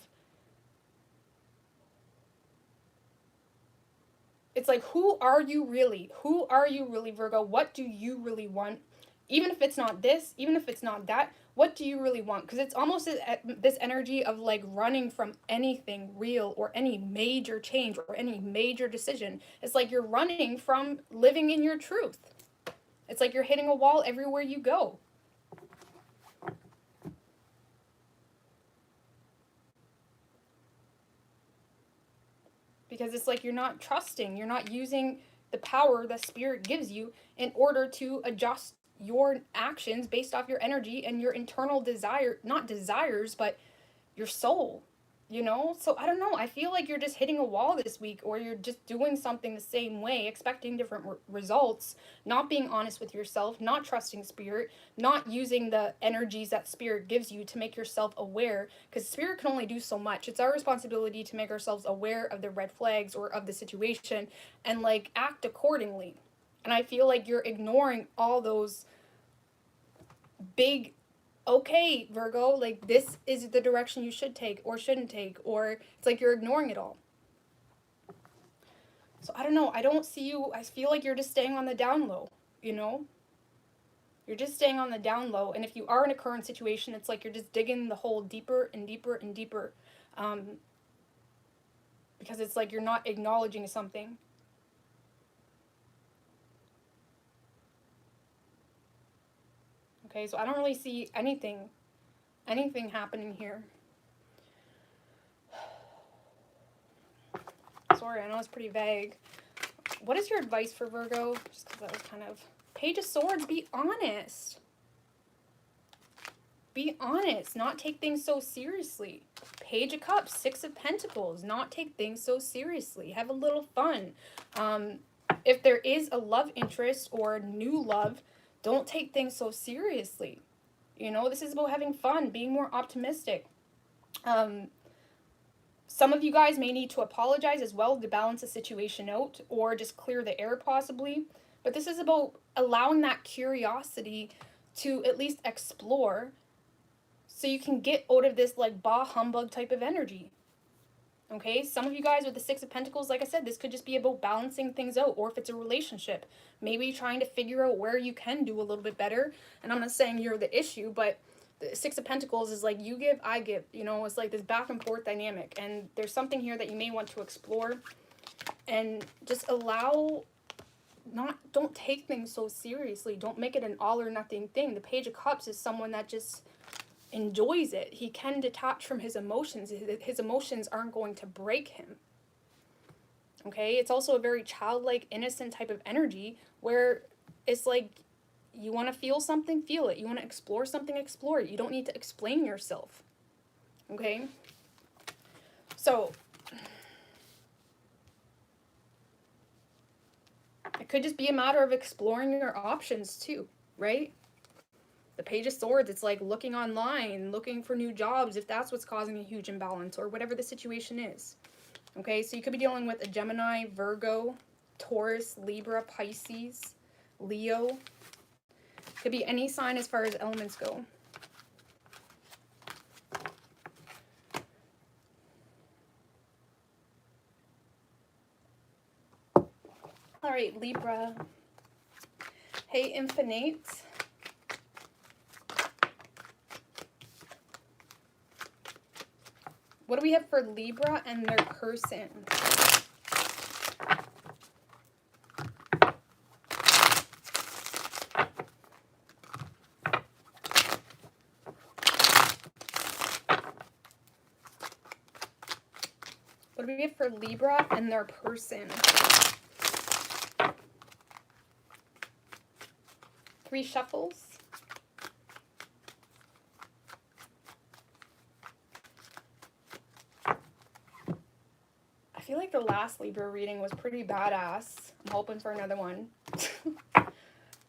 it's like, who are you really? Who are you really, Virgo? What do you really want? Even if it's not this, even if it's not that, what do you really want? Because it's almost this energy of like running from anything real or any major change or any major decision. It's like you're running from living in your truth. It's like you're hitting a wall everywhere you go. Because it's like you're not trusting, you're not using the power that Spirit gives you in order to adjust your actions based off your energy and your internal desire, not desires, but your soul, you know? So I don't know, I feel like you're just hitting a wall this week, or you're just doing something the same way, expecting different results, not being honest with yourself, not trusting Spirit, not using the energies that Spirit gives you to make yourself aware, because Spirit can only do so much. It's our responsibility to make ourselves aware of the red flags or of the situation and like act accordingly. And I feel like you're ignoring all those big, okay, Virgo, like this is the direction you should take or shouldn't take, or it's like you're ignoring it all. So I don't know, I don't see you, I feel like you're just staying on the down low, you know? You're just staying on the down low, and if you are in a current situation, it's like you're just digging the hole deeper and deeper and deeper, because it's like you're not acknowledging something. Okay, so I don't really see anything happening here. Sorry, I know it's pretty vague. What is your advice for Virgo? Just because that was kind of... Page of Swords, be honest. Be honest, not take things so seriously. Page of Cups, Six of Pentacles, not take things so seriously. Have a little fun. If there is a love interest or new love, don't take things so seriously. You know, this is about having fun, being more optimistic. Some of you guys may need to apologize as well to balance the situation out, or just clear the air possibly. But this is about allowing that curiosity to at least explore, so you can get out of this like bah humbug type of energy. Okay, some of you guys with the Six of Pentacles, like I said, this could just be about balancing things out. Or if it's a relationship, maybe trying to figure out where you can do a little bit better. And I'm not saying you're the issue, but the Six of Pentacles is like you give, I give. You know, it's like this back and forth dynamic. And there's something here that you may want to explore. And just don't take things so seriously. Don't make it an all or nothing thing. The Page of Cups is someone that just enjoys it. He can detach from his emotions. His emotions aren't going to break him. Okay, it's also a very childlike, innocent type of energy where it's like you want to feel something, feel it. You want to explore something, explore it. You don't need to explain yourself. Okay, so it could just be a matter of exploring your options too, right? The Page of Swords, it's like looking online, looking for new jobs, if that's what's causing a huge imbalance, or whatever the situation is. Okay, so you could be dealing with a Gemini, Virgo, Taurus, Libra, Pisces, Leo. Could be any sign as far as elements go. All right, Libra. Hey, Infinite. What do we have for Libra and their person? What do we have for Libra and their person? 3 shuffles. I feel like the last Libra reading was pretty badass. I'm hoping for another one.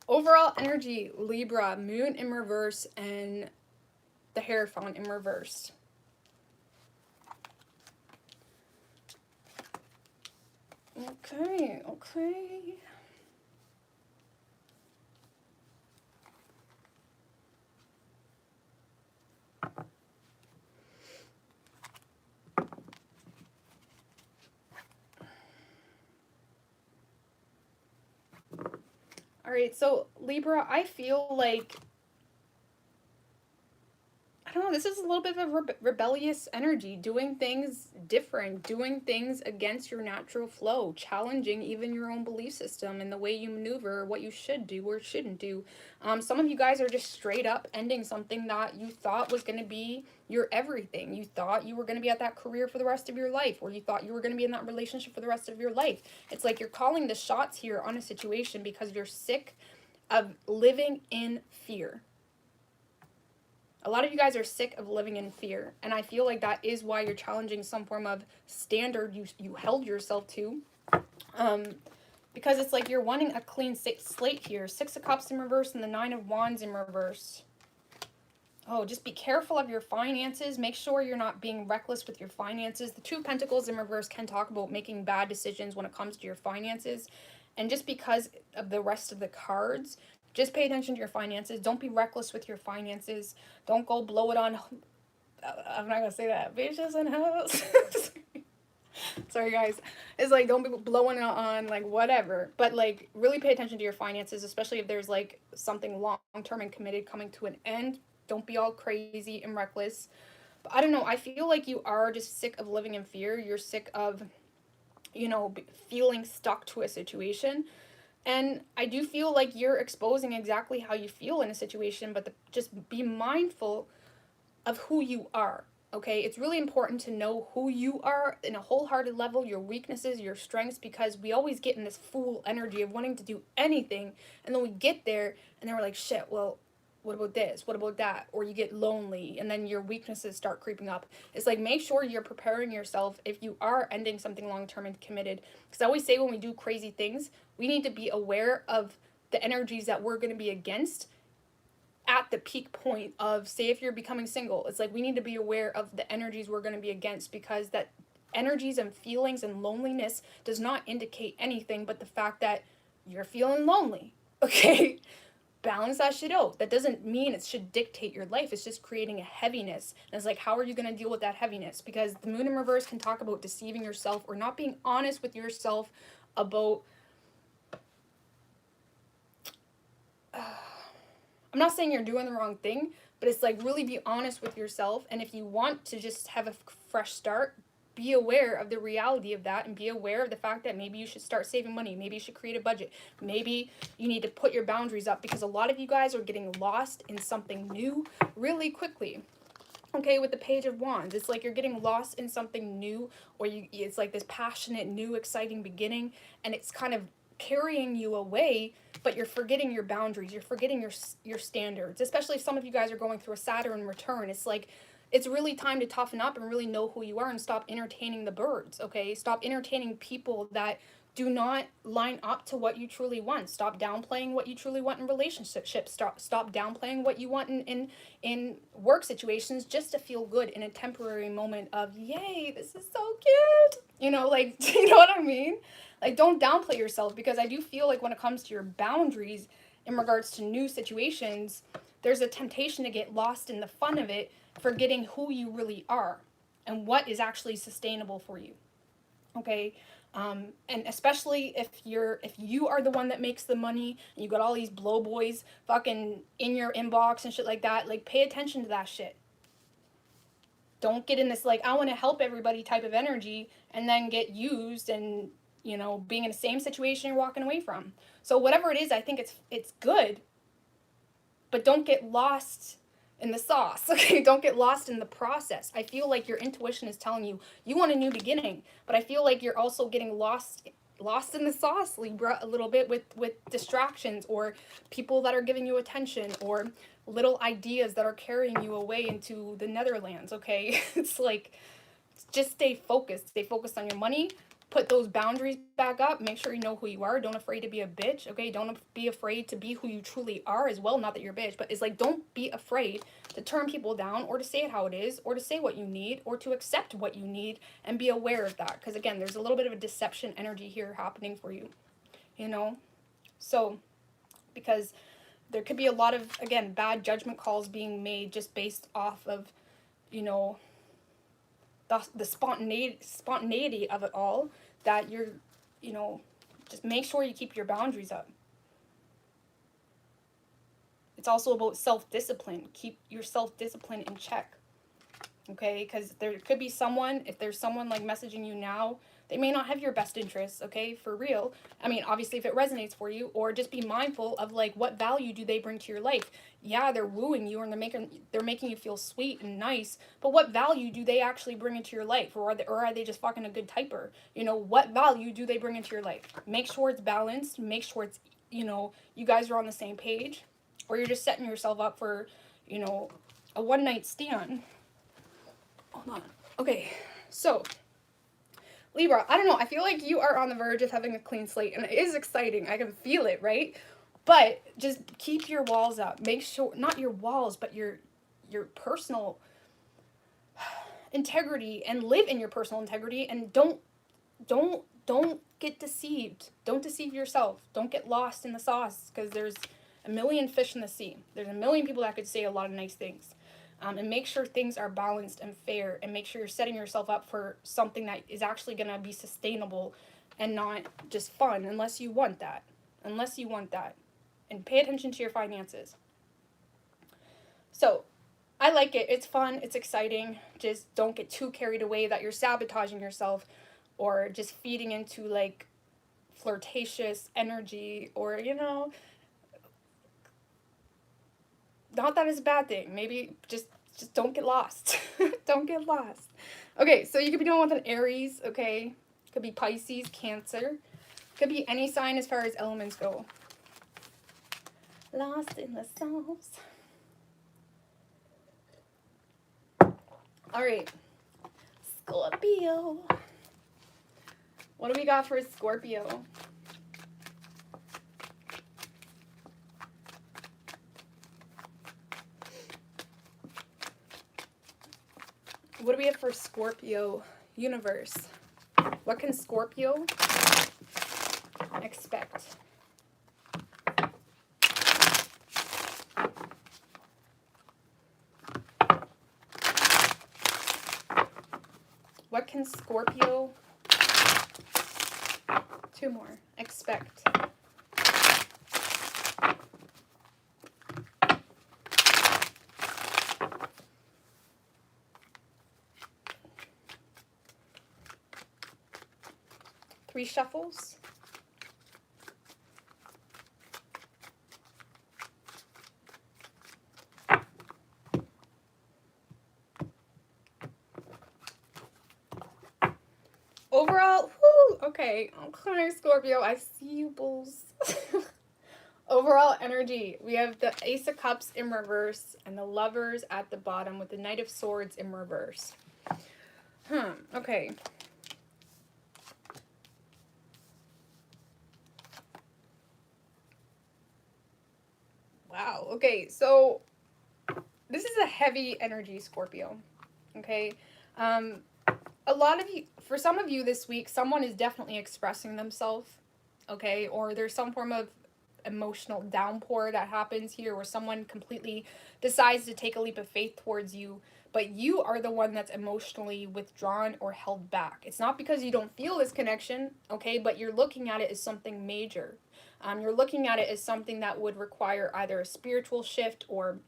Overall energy, Libra, Moon in reverse, and the Hierophant in reverse. Okay, okay. All right, so Libra, I feel like, I don't know, this is a little bit of a rebellious energy, doing things different, doing things against your natural flow, challenging even your own belief system and the way you maneuver, what you should do or shouldn't do. Some of you guys are just straight up ending something that you thought was going to be your everything. You thought you were going to be at that career for the rest of your life, or you thought you were going to be in that relationship for the rest of your life. It's like you're calling the shots here on a situation because you're sick of living in fear. A lot of you guys are sick of living in fear, and I feel like that is why you're challenging some form of standard you held yourself to. Because it's like you're wanting a clean slate here. 6 of Cups in reverse and the 9 of Wands in reverse. Oh, just be careful of your finances. Make sure you're not being reckless with your finances. The 2 of Pentacles in reverse can talk about making bad decisions when it comes to your finances. And just because of the rest of the cards, just pay attention to your finances. Don't be reckless with your finances. Don't go blow it on, I'm not going to say that, bitches and hoes. Sorry, guys. It's like, don't be blowing it on, like, whatever. But, like, really pay attention to your finances, especially if there's, like, something long-term and committed coming to an end. Don't be all crazy and reckless. But I don't know. I feel like you are just sick of living in fear. You're sick of, you know, feeling stuck to a situation. And I do feel like you're exposing exactly how you feel in a situation, but just be mindful of who you are. Okay, it's really important to know who you are in a wholehearted level, your weaknesses, your strengths, because we always get in this fool energy of wanting to do anything, and then we get there, and then we're like, shit, well, what about this? What about that? Or you get lonely, and then your weaknesses start creeping up. It's like, make sure you're preparing yourself if you are ending something long-term and committed. Because I always say when we do crazy things, we need to be aware of the energies that we're going to be against at the peak point of, say, if you're becoming single. It's like we need to be aware of the energies we're going to be against, because that energies and feelings and loneliness does not indicate anything but the fact that you're feeling lonely. Okay, balance that shit out. That doesn't mean it should dictate your life. It's just creating a heaviness. And it's like, how are you going to deal with that heaviness? Because the moon in reverse can talk about deceiving yourself or not being honest with yourself about I'm not saying you're doing the wrong thing, but it's like, really be honest with yourself. And if you want to just have a fresh start, be aware of the reality of that, and be aware of the fact that maybe you should start saving money. Maybe you should create a budget. Maybe you need to put your boundaries up, because a lot of you guys are getting lost in something new really quickly. Okay, with the Page of Wands, it's like you're getting lost in something new, or it's like this passionate, new, exciting beginning, and it's kind of carrying you away, but you're forgetting your boundaries. You're forgetting your standards, especially if some of you guys are going through a Saturn return. It's like, it's really time to toughen up and really know who you are and stop entertaining the birds, okay? Stop entertaining people that do not line up to what you truly want. Stop downplaying what you truly want in relationships. Stop downplaying what you want in work situations just to feel good in a temporary moment of, yay, this is so cute. You know, like, you know what I mean? Like, don't downplay yourself, because I do feel like when it comes to your boundaries in regards to new situations, there's a temptation to get lost in the fun of it, forgetting who you really are and what is actually sustainable for you. Okay? And especially if you are the one that makes the money and you got all these blow boys fucking in your inbox and shit like that, like, pay attention to that shit. Don't get in this, like, I want to help everybody type of energy and then get used and, you know, being in the same situation you're walking away from. So whatever it is, I think it's good, but don't get lost in the sauce, okay? Don't get lost in the process. I feel like your intuition is telling you you want a new beginning, but I feel like you're also getting lost in the sauce, Libra, a little bit with distractions, or people that are giving you attention, or little ideas that are carrying you away into the Netherlands, okay? It's like, just stay focused on your money. Put those boundaries back up. Make sure you know who you are. Don't afraid to be a bitch, okay? Don't be afraid to be who you truly are as well. Not that you're a bitch, but it's like, don't be afraid to turn people down, or to say it how it is, or to say what you need, or to accept what you need, and be aware of that. Because again, there's a little bit of a deception energy here happening for you, you know? So, because there could be a lot of, again, bad judgment calls being made just based off of, you know, the spontaneity of it all, that you're, you know, just make sure you keep your boundaries up. It's also about self-discipline. Keep your self-discipline in check, okay? Because there could be someone, if there's someone like messaging you now, they may not have your best interests, okay, for real. I mean, obviously if it resonates for you, or just be mindful of, like, what value do they bring to your life? Yeah, they're wooing you and they're making you feel sweet and nice, but what value do they actually bring into your life? Or are they just fucking a good typer? You know, what value do they bring into your life? Make sure it's balanced. Make sure it's, you know, you guys are on the same page, or you're just setting yourself up for, you know, a one-night stand. Hold on. Okay, so Libra, I don't know, I feel like you are on the verge of having a clean slate, and it is exciting. I can feel it, right? But just keep your walls up. Make sure, not your walls, but your personal integrity, and live in your personal integrity, and don't get deceived. Don't deceive yourself. Don't get lost in the sauce, because there's a million fish in the sea. There's a million people that could say a lot of nice things. And make sure things are balanced and fair, and make sure you're setting yourself up for something that is actually going to be sustainable and not just fun, unless you want that. And pay attention to your finances. So, I like it. It's fun. It's exciting. Just don't get too carried away that you're sabotaging yourself, or just feeding into, like, flirtatious energy, or, you know, not that it's a bad thing. Maybe just don't get lost. Don't get lost. Okay, so you could be dealing with an Aries, okay? Could be Pisces, Cancer. Could be any sign as far as elements go. Lost in the sauce. All right. Scorpio. What do we got for Scorpio? What do we have for Scorpio universe? What can Scorpio expect? What can Scorpio, two more, expect? Three shuffles. Overall, whoo, okay, okay, Scorpio, I see you, bulls. Overall energy, we have the Ace of Cups in reverse and the Lovers at the bottom with the Knight of Swords in reverse. Okay. Wow, okay, so this is a heavy energy, Scorpio, okay? A lot of you, for some of you this week, someone is definitely expressing themselves, okay? Or there's some form of emotional downpour that happens here where someone completely decides to take a leap of faith towards you, but you are the one that's emotionally withdrawn or held back. It's not because you don't feel this connection, okay? But you're looking at it as something major. You're looking at it as something that would require either a spiritual shift or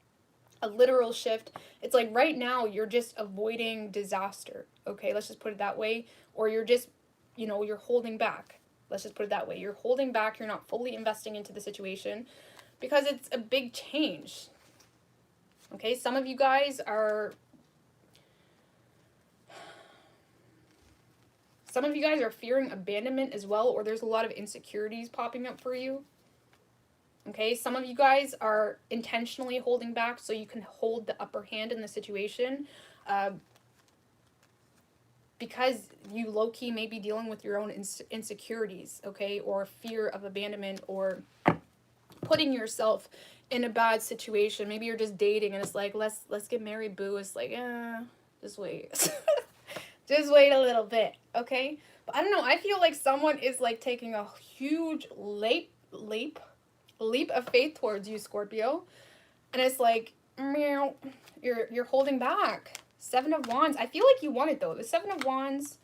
a literal shift. It's like right now you're just avoiding disaster, okay? Let's just put it that way. Or you're just, you know, you're holding back. Let's just put it that way. You're holding back. You're not fully investing into the situation because it's a big change. Okay, some of you guys are fearing abandonment as well, or there's a lot of insecurities popping up for you. Okay, some of you guys are intentionally holding back so you can hold the upper hand in the situation because you low-key may be dealing with your own insecurities, okay, or fear of abandonment or putting yourself in a bad situation. Maybe you're just dating and it's like, let's get married, boo. It's like, just wait. Just wait a little bit, okay? But I don't know, I feel like someone is like taking a huge leap of faith towards you, Scorpio. And it's like, meow, you're holding back. Seven of Wands. I feel like you want it though. The Seven of Wands.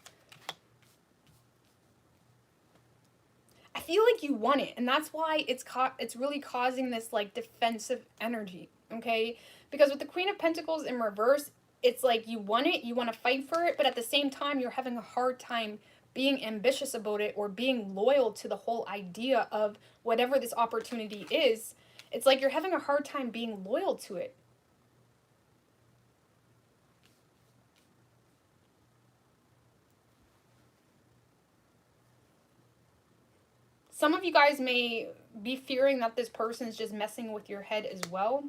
I feel like you want it, and that's why it's really causing this like defensive energy, okay? Because with the Queen of Pentacles in reverse, it's like you want it, you want to fight for it, but at the same time you're having a hard time being ambitious about it or being loyal to the whole idea of whatever this opportunity is. It's like you're having a hard time being loyal to it. Some of you guys may be fearing that this person is just messing with your head as well.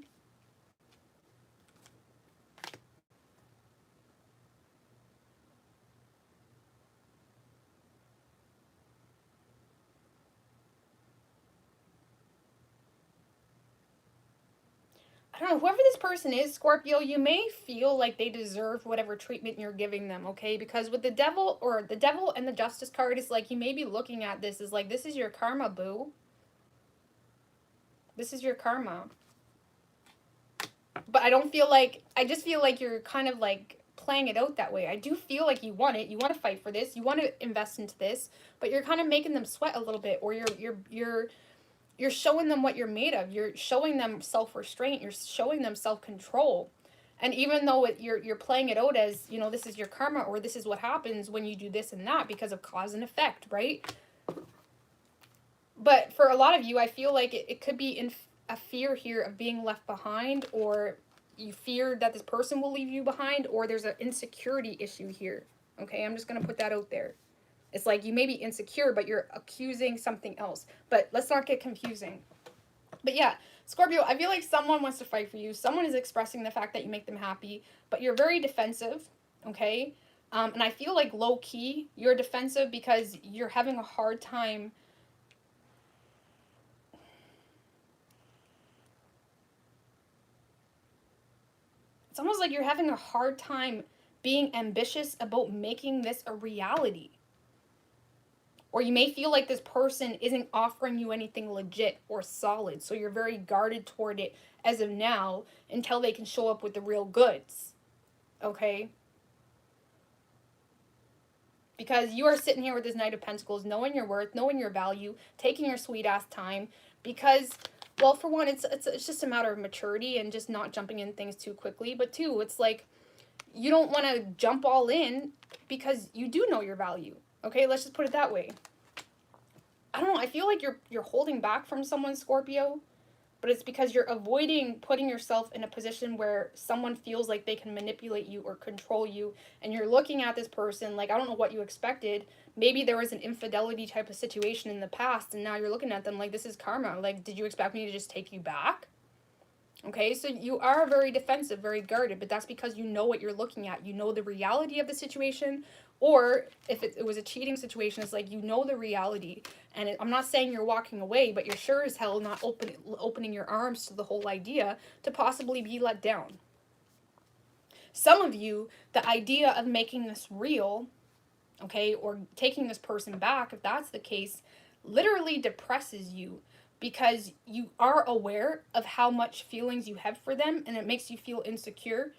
I don't know, whoever this person is, Scorpio, you may feel like they deserve whatever treatment you're giving them, okay? Because with the devil, or the devil and the justice card, is like you may be looking at this as like, this is your karma, boo. This is your karma. But I don't feel like, I just feel like you're kind of like playing it out that way. I do feel like you want it. You want to fight for this. You want to invest into this. But you're kind of making them sweat a little bit, or you're showing them what you're made of. You're showing them self-restraint. You're showing them self-control. And even though you're playing it out as, you know, this is your karma, or this is what happens when you do this and that because of cause and effect, right? But for a lot of you, I feel like it could be in a fear here of being left behind, or you fear that this person will leave you behind, or there's an insecurity issue here. Okay, I'm just going to put that out there. It's like you may be insecure, but you're accusing something else. But let's not get confusing. But yeah, Scorpio, I feel like someone wants to fight for you. Someone is expressing the fact that you make them happy, but you're very defensive, okay? And I feel like low-key, you're defensive because you're having a hard time. It's almost like you're having a hard time being ambitious about making this a reality. Or you may feel like this person isn't offering you anything legit or solid, so you're very guarded toward it as of now until they can show up with the real goods. Okay? Because you are sitting here with this Knight of Pentacles, knowing your worth, knowing your value, taking your sweet ass time. Because, well, for one, it's just a matter of maturity and just not jumping in things too quickly. But two, it's like you don't want to jump all in because you do know your value. Okay, let's just put it that way. I don't know, I feel like you're holding back from someone, Scorpio, but it's because you're avoiding putting yourself in a position where someone feels like they can manipulate you or control you, and you're looking at this person like, I don't know what you expected. Maybe there was an infidelity type of situation in the past, and now you're looking at them like, this is karma. Like, did you expect me to just take you back? Okay, so you are very defensive, very guarded, but that's because you know what you're looking at. You know the reality of the situation, or if it was a cheating situation, it's like you know the reality. And I'm not saying you're walking away, but you're sure as hell not opening your arms to the whole idea to possibly be let down. Some of you, the idea of making this real, okay, or taking this person back, if that's the case, literally depresses you. Because you are aware of how much feelings you have for them, and it makes you feel insecure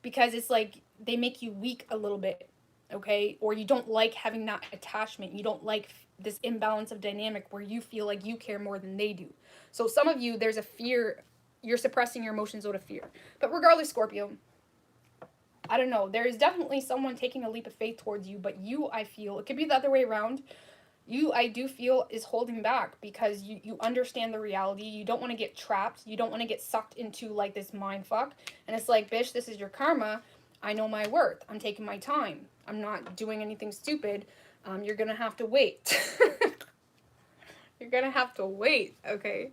because it's like they make you weak a little bit, okay? Or you don't like having that attachment. You don't like this imbalance of dynamic where you feel like you care more than they do. So some of you, there's a fear. You're suppressing your emotions out of fear. But regardless, Scorpio, I don't know. There is definitely someone taking a leap of faith towards you, but you, I feel, it could be the other way around. You, I do feel, is holding back because you understand the reality. You don't want to get trapped. You don't want to get sucked into like this mind fuck. And it's like, bitch, this is your karma. I know my worth. I'm taking my time. I'm not doing anything stupid. You're going to have to wait. You're going to have to wait, okay?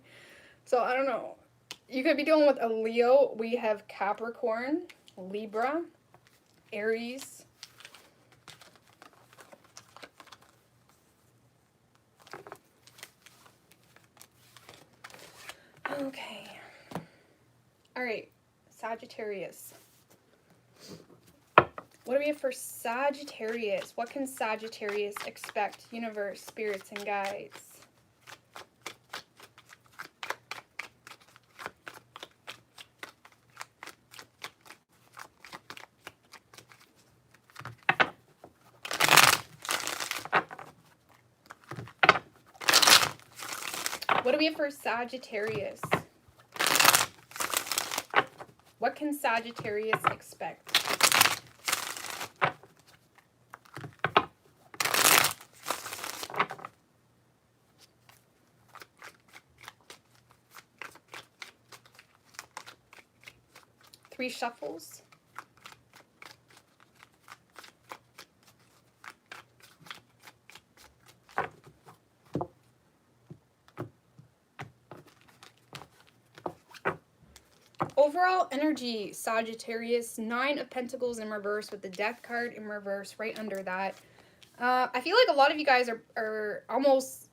So, I don't know. You could be dealing with a Leo. We have Capricorn, Libra, Aries, okay. All right. Sagittarius. What do we have for Sagittarius? What can Sagittarius expect? Universe, spirits, and guides. What do we have for Sagittarius? What can Sagittarius expect? Three shuffles. Overall energy, Sagittarius, 9 of Pentacles in reverse with the Death card in reverse right under that. I feel like a lot of you guys are almost,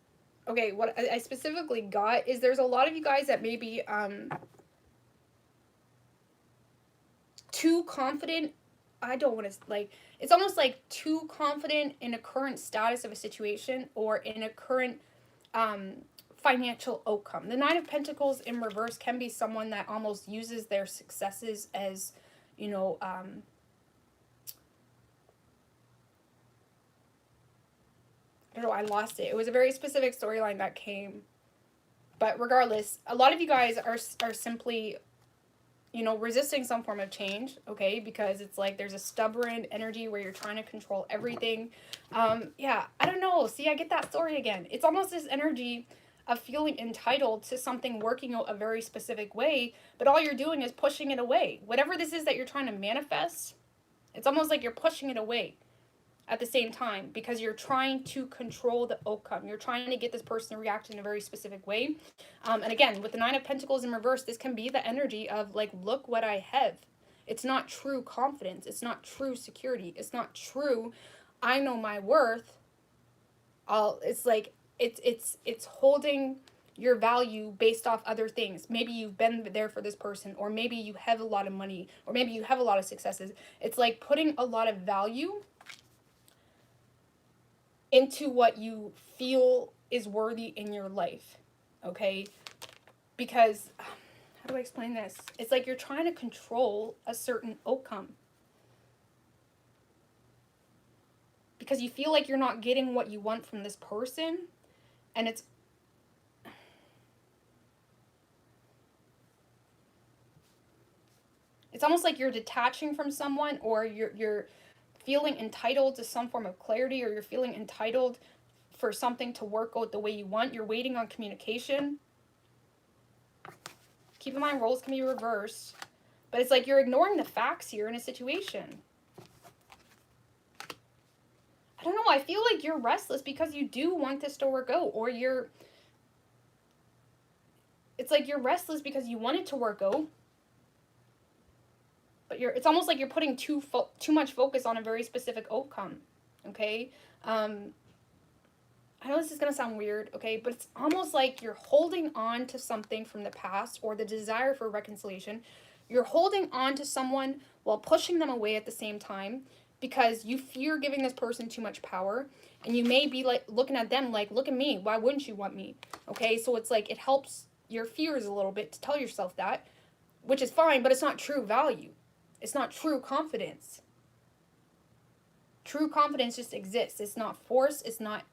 okay, what I specifically got is there's a lot of you guys that may be too confident. I don't want to, like, it's almost like too confident in a current status of a situation or in a current financial outcome. The 9 of Pentacles in reverse can be someone that almost uses their successes as, you know, I don't know, I lost it. It was a very specific storyline that came. But regardless, a lot of you guys are simply, you know, resisting some form of change, okay? Because it's like there's a stubborn energy where you're trying to control everything. Yeah, I don't know. See, I get that story again. It's almost this energy of feeling entitled to something working out a very specific way, but all you're doing is pushing it away. Whatever this is that you're trying to manifest, it's almost like you're pushing it away at the same time, because you're trying to control the outcome. You're trying to get this person to react in a very specific way. And again, with the Nine of Pentacles in reverse, this can be the energy of like, look what I have. It's not true confidence. It's not true security. It's not true, I know my worth. It's like, it's holding your value based off other things. Maybe you've been there for this person, or maybe you have a lot of money, or maybe you have a lot of successes. It's like putting a lot of value into what you feel is worthy in your life, okay? Because, how do I explain this? It's like you're trying to control a certain outcome. Because you feel like you're not getting what you want from this person, and it's almost like you're detaching from someone, or you're feeling entitled to some form of clarity, or you're feeling entitled for something to work out the way you want. You're waiting on communication. Keep in mind, roles can be reversed. But it's like you're ignoring the facts here in a situation. I don't know. I feel like you're restless because you do want this to work out. Or it's like you're restless because you want it to work out. But it's almost like you're putting too much focus on a very specific outcome, okay? I know this is going to sound weird, okay? But it's almost like you're holding on to something from the past, or the desire for reconciliation. You're holding on to someone while pushing them away at the same time, because you fear giving this person too much power. And you may be like looking at them like, look at me. Why wouldn't you want me? Okay, so it's like it helps your fears a little bit to tell yourself that, which is fine, but it's not true value. It's not true confidence. True confidence just exists. It's not forced. It's not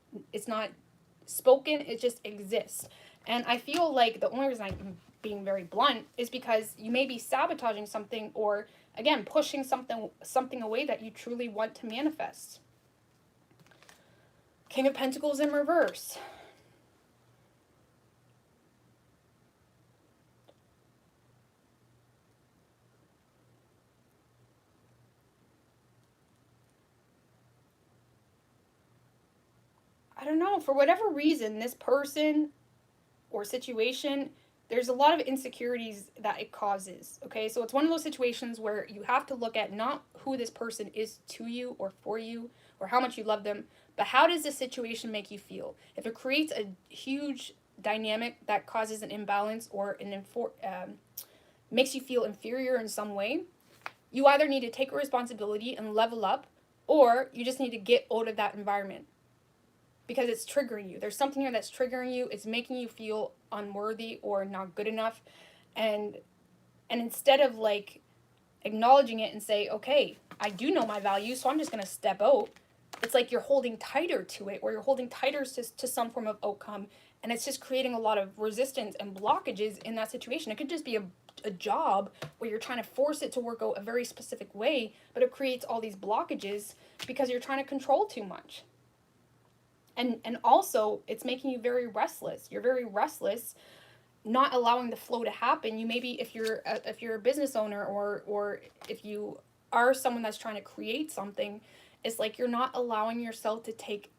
spoken. It just exists. And I feel like the only reason I'm being very blunt is because you may be sabotaging something, or again, pushing something away that you truly want to manifest. King of Pentacles in reverse. I don't know, for whatever reason, this person or situation, there's a lot of insecurities that it causes, okay? So it's one of those situations where you have to look at not who this person is to you or for you, or how much you love them, but how does this situation make you feel? If it creates a huge dynamic that causes an imbalance, or makes you feel inferior in some way, you either need to take responsibility and level up, or you just need to get out of that environment. Because it's triggering you. There's something here that's triggering you. It's making you feel unworthy or not good enough. And instead of like acknowledging it and say, okay, I do know my value, so I'm just going to step out. It's like you're holding tighter to it, or you're holding tighter to some form of outcome. And it's just creating a lot of resistance and blockages in that situation. It could just be a job where you're trying to force it to work out a very specific way, but it creates all these blockages because you're trying to control too much. And also, it's making you very restless. You're very restless, not allowing the flow to happen. You maybe, if you're a business owner, or if you are someone that's trying to create something, it's like you're not allowing yourself to take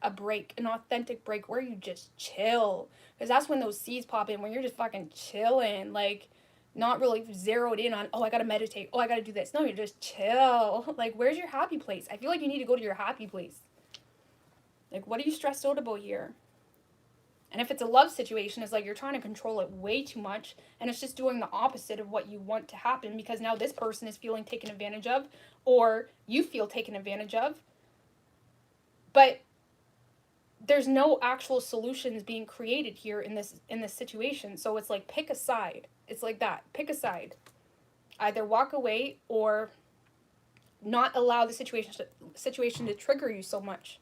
a break, an authentic break where you just chill. Because that's when those seeds pop in, when you're just fucking chilling, like not really zeroed in on, oh, I gotta meditate, oh, I gotta do this. No, you're just chill. Like, where's your happy place? I feel like you need to go to your happy place. Like, what are you stressed out about here? And if it's a love situation, it's like you're trying to control it way too much, and it's just doing the opposite of what you want to happen, because now this person is feeling taken advantage of, or you feel taken advantage of. But there's no actual solutions being created here in this situation. So it's like, pick a side. It's like that. Pick a side. Either walk away, or not allow the situation to trigger you so much.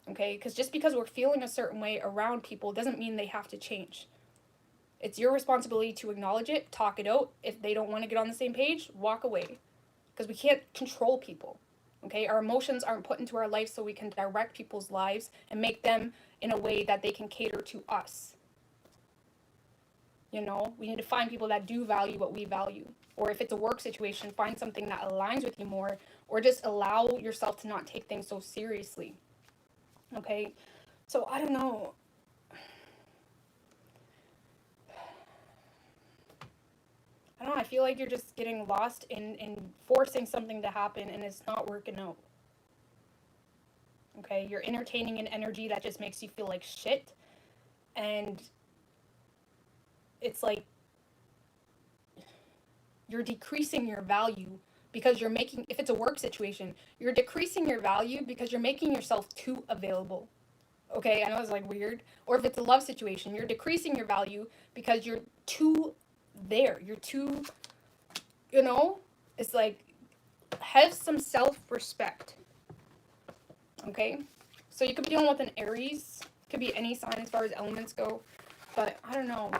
Okay, because just because we're feeling a certain way around people doesn't mean they have to change. It's your responsibility to acknowledge it, talk it out. If they don't want to get on the same page, walk away. Because we can't control people. Okay, our emotions aren't put into our life so we can direct people's lives and make them in a way that they can cater to us. You know, we need to find people that do value what we value. Or if it's a work situation, find something that aligns with you more, or just allow yourself to not take things so seriously. Okay, so I don't know. I don't know, I feel like you're just getting lost in forcing something to happen and it's not working out. Okay, you're entertaining an energy that just makes you feel like shit. And it's like you're decreasing your value because you're making, if it's a work situation, you're decreasing your value because you're making yourself too available. Okay, I know it's like weird. Or if it's a love situation, you're decreasing your value because you're too there. You're too, you know, it's like, have some self-respect. Okay, so you could be dealing with an Aries. Could be any sign as far as elements go, but I don't know.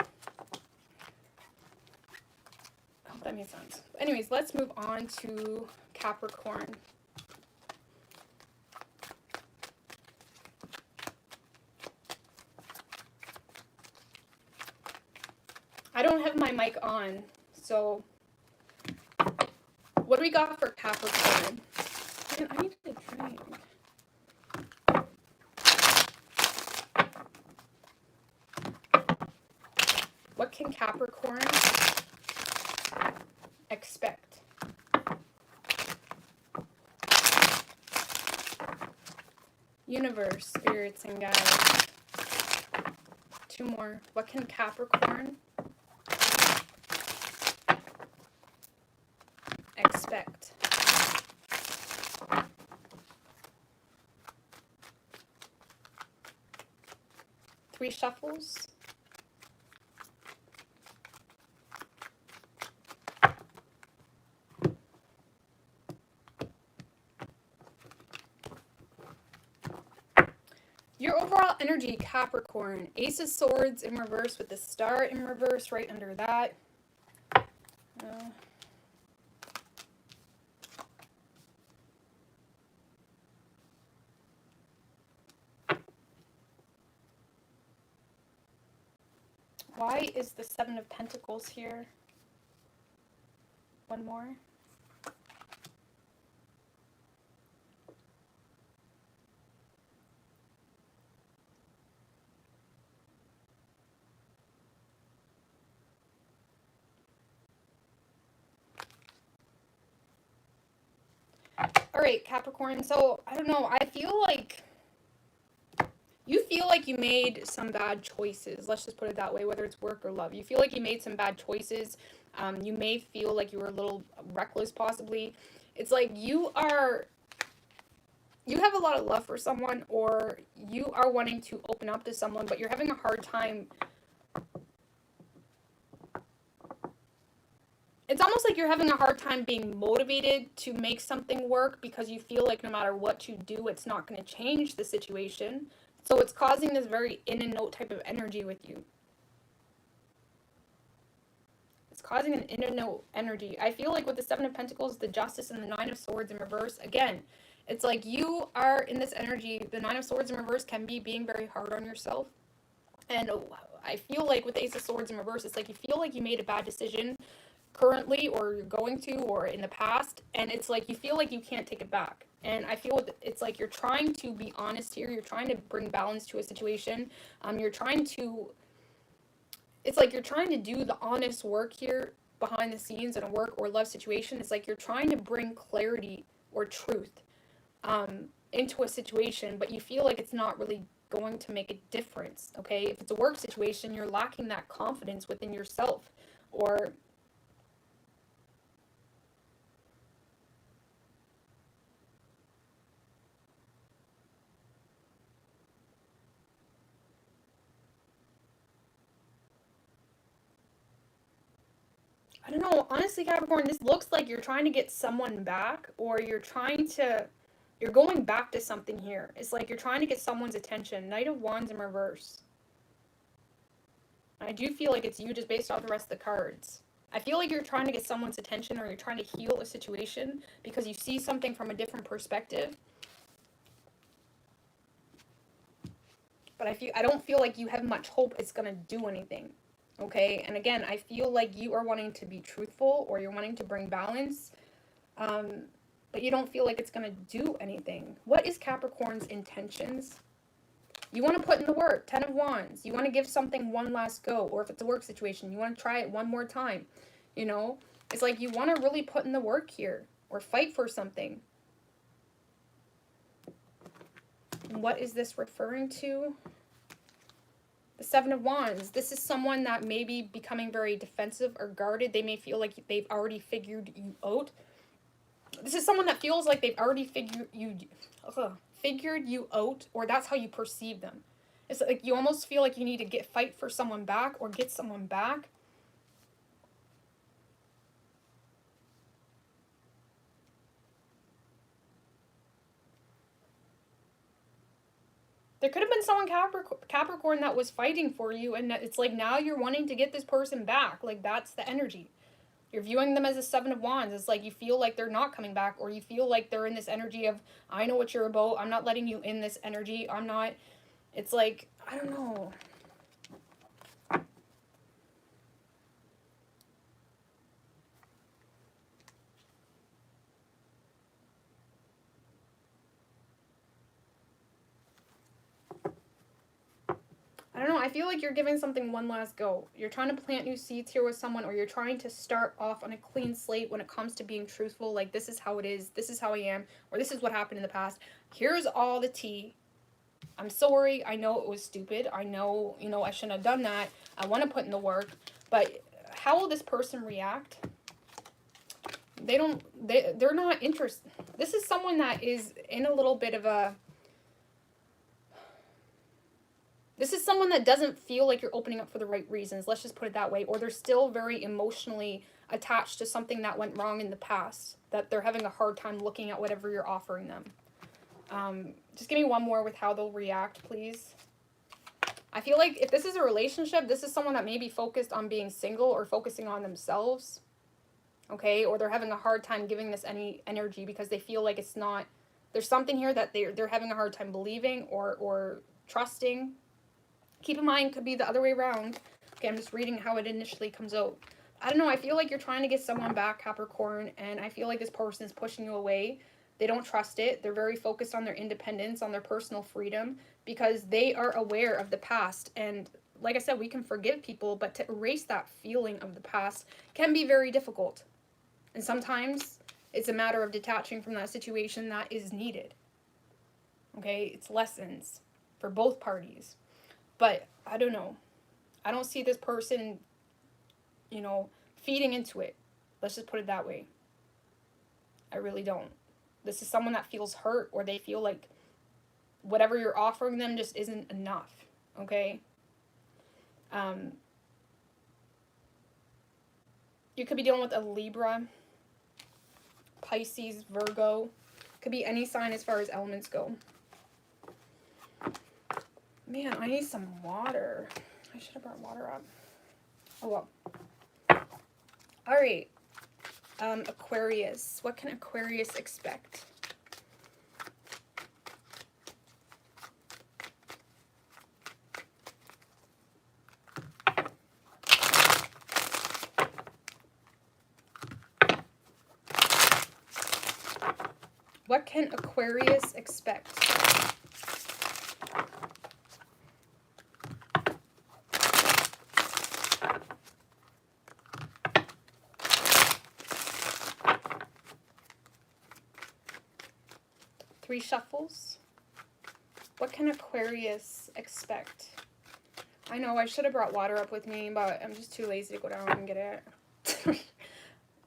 I hope that makes sense. Anyways, let's move on to Capricorn. I don't have my mic on, so what do we got for Capricorn? Man, I need to drink. What can Capricorn expect? Universe, spirits, and guides. Two more. What can Capricorn expect? Three shuffles. Your overall energy, Capricorn. Ace of Swords in reverse with the star in reverse right under that. Why is the Seven of Pentacles here? One more. All right, Capricorn. So, I don't know. I feel like you feel like you made some bad choices. Let's just put it that way, whether it's work or love. You feel like you made some bad choices. You may feel like you were a little reckless, possibly. It's like you have a lot of love for someone, or you are wanting to open up to someone, but you're having a hard time. It's almost like you're having a hard time being motivated to make something work because you feel like no matter what you do, it's not going to change the situation. So it's causing this very in and out type of energy with you. It's causing an in and out energy. I feel like with the Seven of Pentacles, the Justice, and the Nine of Swords in reverse, again, it's like you are in this energy. The Nine of Swords in reverse can be being very hard on yourself. And I feel like with the Ace of Swords in reverse, it's like you feel like you made a bad decision currently, or you're going to, or in the past, and it's like you feel like you can't take it back. And I feel it's like you're trying to be honest here. You're trying to bring balance to a situation. It's like you're trying to do the honest work here behind the scenes in a work or love situation. It's like you're trying to bring clarity or truth into a situation, but you feel like it's not really going to make a difference. Okay, if it's a work situation, you're lacking that confidence within yourself, or I don't know, honestly, Capricorn, this looks like you're trying to get someone back, or you're going back to something here. It's like you're trying to get someone's attention. Knight of Wands in reverse. I do feel like it's you just based off the rest of the cards. I feel like you're trying to get someone's attention, or you're trying to heal a situation because you see something from a different perspective. But I don't feel like you have much hope it's going to do anything. Okay? And again, I feel like you are wanting to be truthful, or you're wanting to bring balance. But you don't feel like it's going to do anything. What is Capricorn's intentions? You want to put in the work. 10 of Wands. You want to give something one last go. Or if it's a work situation, you want to try it one more time. You know? It's like you want to really put in the work here. Or fight for something. And what is this referring to? The 7 of Wands. This is someone that may be becoming very defensive or guarded. They may feel like they've already figured you out. This is someone that feels like they've already figured you out, or that's how you perceive them. It's like you almost feel like you need to fight for someone back, or get someone back. There could have been someone Capricorn that was fighting for you, and it's like now you're wanting to get this person back. Like, that's the energy. You're viewing them as a 7 of Wands. It's like you feel like they're not coming back, or you feel like they're in this energy of, I know what you're about. I'm not letting you in this energy. I'm not. It's like, I don't know. I don't know, I feel like you're giving something one last go. You're trying to plant new seeds here with someone, or you're trying to start off on a clean slate when it comes to being truthful. Like, this is how it is, this is how I am, or this is what happened in the past. Here's all the tea. I'm sorry, I know it was stupid. I know, I shouldn't have done that. I want to put in the work. But how will this person react? They're not interested. This is someone that is in a little bit of a... This is someone that doesn't feel like you're opening up for the right reasons. Let's just put it that way. Or they're still very emotionally attached to something that went wrong in the past. That they're having a hard time looking at whatever you're offering them. Just give me one more with how they'll react, please. I feel like if this is a relationship, this is someone that may be focused on being single or focusing on themselves. Okay? Or they're having a hard time giving this any energy because they feel like it's not... There's something here that they're having a hard time believing or trusting. Keep in mind, could be the other way around. Okay, I'm just reading how it initially comes out. I don't know, I feel like you're trying to get someone back, Capricorn, and I feel like this person is pushing you away. They don't trust it. They're very focused on their independence, on their personal freedom, because they are aware of the past. And like I said, we can forgive people, but to erase that feeling of the past can be very difficult. And sometimes it's a matter of detaching from that situation that is needed. Okay, it's lessons for both parties. But, I don't know. I don't see this person, feeding into it. Let's just put it that way. I really don't. This is someone that feels hurt, or they feel like whatever you're offering them just isn't enough. Okay? You could be dealing with a Libra, Pisces, Virgo. Could be any sign as far as elements go. Man, I need some water. I should have brought water up. Oh, well. All right. Aquarius. What can Aquarius expect? What can Aquarius expect? Three shuffles. What can Aquarius expect? I know I should have brought water up with me, but I'm just too lazy to go down and get it.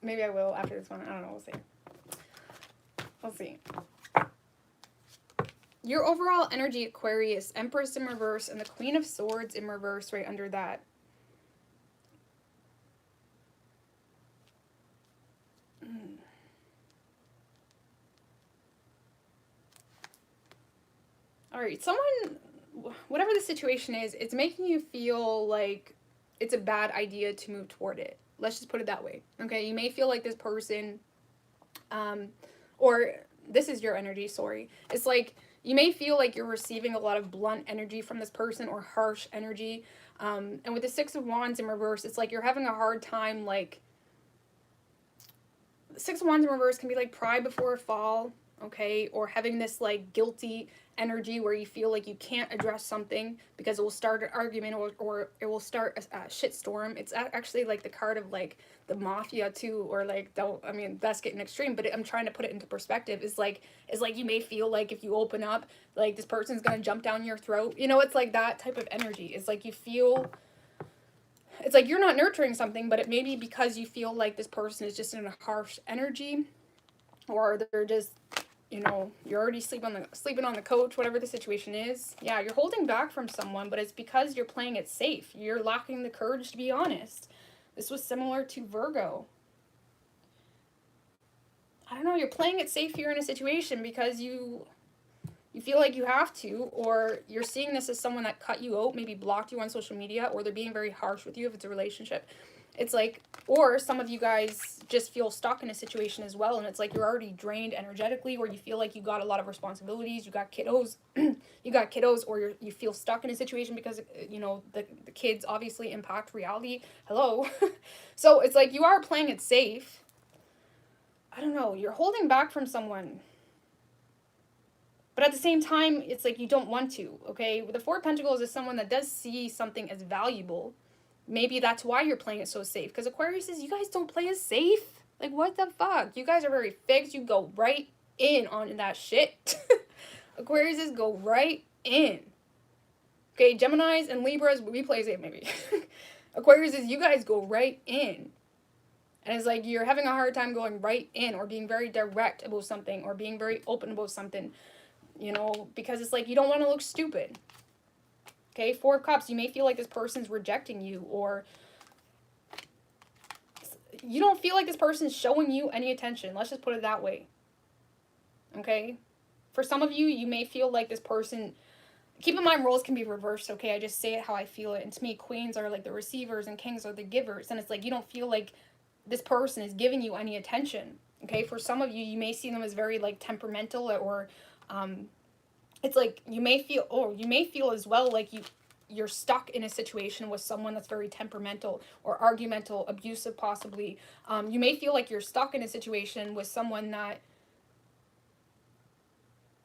Maybe I will after this one. I don't know. We'll see. We'll see. Your overall energy, Aquarius, Empress in reverse, and the Queen of Swords in reverse right under that. All right, someone, whatever the situation is, it's making you feel like it's a bad idea to move toward it. Let's just put it that way. Okay, you may feel like this person, or this is your energy, sorry. It's like you may feel like you're receiving a lot of blunt energy from this person or harsh energy. And with the Six of Wands in reverse, it's like you're having a hard time, like, the Six of Wands in reverse can be like pride before a fall, okay? Or having this like guilty energy where you feel like you can't address something because it will start an argument, or it will start a shitstorm. It's actually like the card of like the mafia too, or like, don't, I mean, that's getting extreme, but I'm trying to put it into perspective. It's like you may feel like if you open up, like this person's gonna jump down your throat. You know, it's like that type of energy. It's like you feel, it's like you're not nurturing something, but it may be because you feel like this person is just in a harsh energy, or they're just, you know, you're already sleeping on the couch, whatever the situation is. Yeah, you're holding back from someone, but it's because you're playing it safe. You're lacking the courage to be honest. This was similar to Virgo. I don't know, you're playing it safe here in a situation because you feel like you have to, or you're seeing this as someone that cut you out, maybe blocked you on social media, or they're being very harsh with you if it's a relationship. It's like, or some of you guys just feel stuck in a situation as well, and it's like you're already drained energetically, or you feel like you got a lot of responsibilities, you got kiddos, or you feel stuck in a situation because, you know, the kids obviously impact reality. Hello. So it's like you are playing it safe. I don't know, you're holding back from someone. But at the same time, it's like you don't want to, okay? The Four of Pentacles is someone that does see something as valuable. Maybe that's why you're playing it so safe. Because Aquarius says, you guys don't play as safe. Like, what the fuck? You guys are very fixed. You go right in on that shit. Aquarius says, go right in. Okay, Geminis and Libras, we play safe maybe. Aquarius says, you guys go right in. And it's like you're having a hard time going right in, or being very direct about something, or being very open about something. You know, because it's like you don't want to look stupid. Okay, Four of Cups, you may feel like this person's rejecting you, or you don't feel like this person's showing you any attention. Let's just put it that way. Okay? For some of you, you may feel like this person, keep in mind roles can be reversed, okay? I just say it how I feel it. And to me, queens are like the receivers and kings are the givers. And it's like you don't feel like this person is giving you any attention. Okay? For some of you, you may see them as very like temperamental, or it's like you may feel as well like you're stuck in a situation with someone that's very temperamental or argumental, abusive possibly. You may feel like you're stuck in a situation with someone that,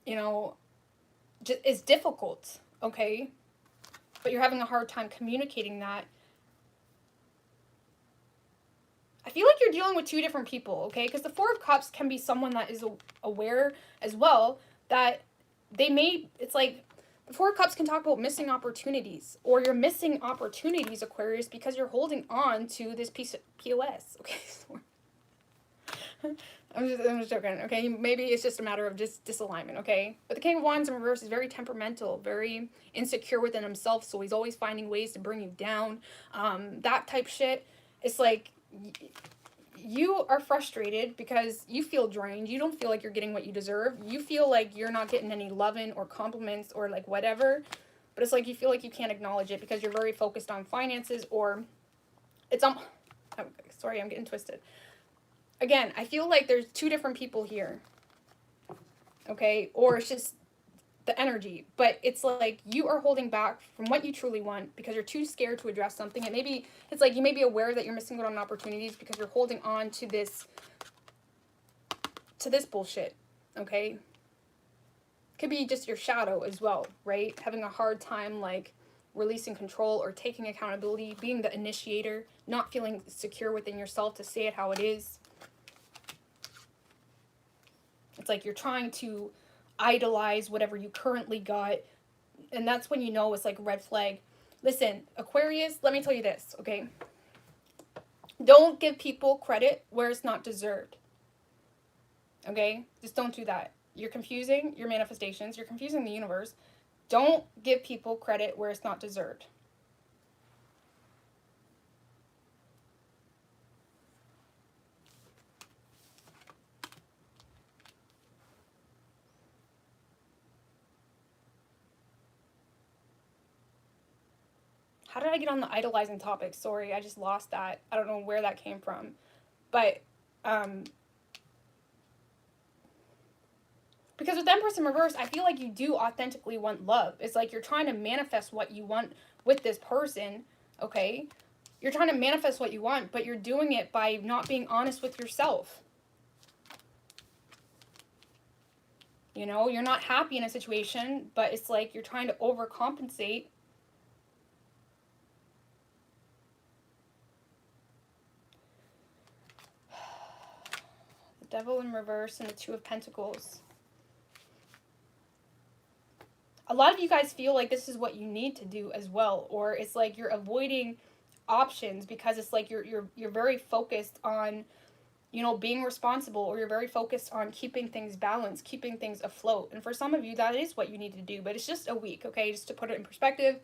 you know, just is difficult, okay? But you're having a hard time communicating that. I feel like you're dealing with two different people, okay? Because the Four of Cups can be someone that is aware as well that they may, it's like, the Four of Cups can talk about missing opportunities, or you're missing opportunities, Aquarius, because you're holding on to this piece of POS, okay? I'm just joking, okay? Maybe it's just a matter of just disalignment, okay? But the King of Wands in reverse is very temperamental, very insecure within himself, so he's always finding ways to bring you down. That type shit. It's like you are frustrated because you feel drained. You don't feel like you're getting what you deserve. You feel like you're not getting any loving or compliments or like whatever. But it's like you feel like you can't acknowledge it because you're very focused on finances, or it's sorry, I'm getting twisted. Again, I feel like there's two different people here. Okay? Or it's just the energy. But it's like you are holding back from what you truly want because you're too scared to address something. And maybe it's like you may be aware that you're missing out on opportunities because you're holding on to this bullshit. Okay? Could be just your shadow as well, right? Having a hard time like releasing control or taking accountability, being the initiator, not feeling secure within yourself to say it how it is. It's like you're trying to idolize whatever you currently got, and that's when you know it's like a red flag. Listen, Aquarius, let me tell you this, okay? Don't give people credit where it's not deserved. Okay? Just don't do that. You're confusing your manifestations. You're confusing the universe. Don't give people credit where it's not deserved. how did I get on the idolizing topic? Sorry, I just lost that. I don't know where that came from. But, because with Empress in reverse, I feel like you do authentically want love. It's like you're trying to manifest what you want with this person, okay? You're trying to manifest what you want, but you're doing it by not being honest with yourself. You know, you're not happy in a situation, but it's like you're trying to overcompensate. The Devil in reverse and the Two of Pentacles. A lot of you guys feel like this is what you need to do as well, or it's like you're avoiding options because it's like you're very focused on, you know, being responsible, or you're very focused on keeping things balanced, keeping things afloat. And for some of you, that is what you need to do, but it's just a week, okay? Just to put it in perspective.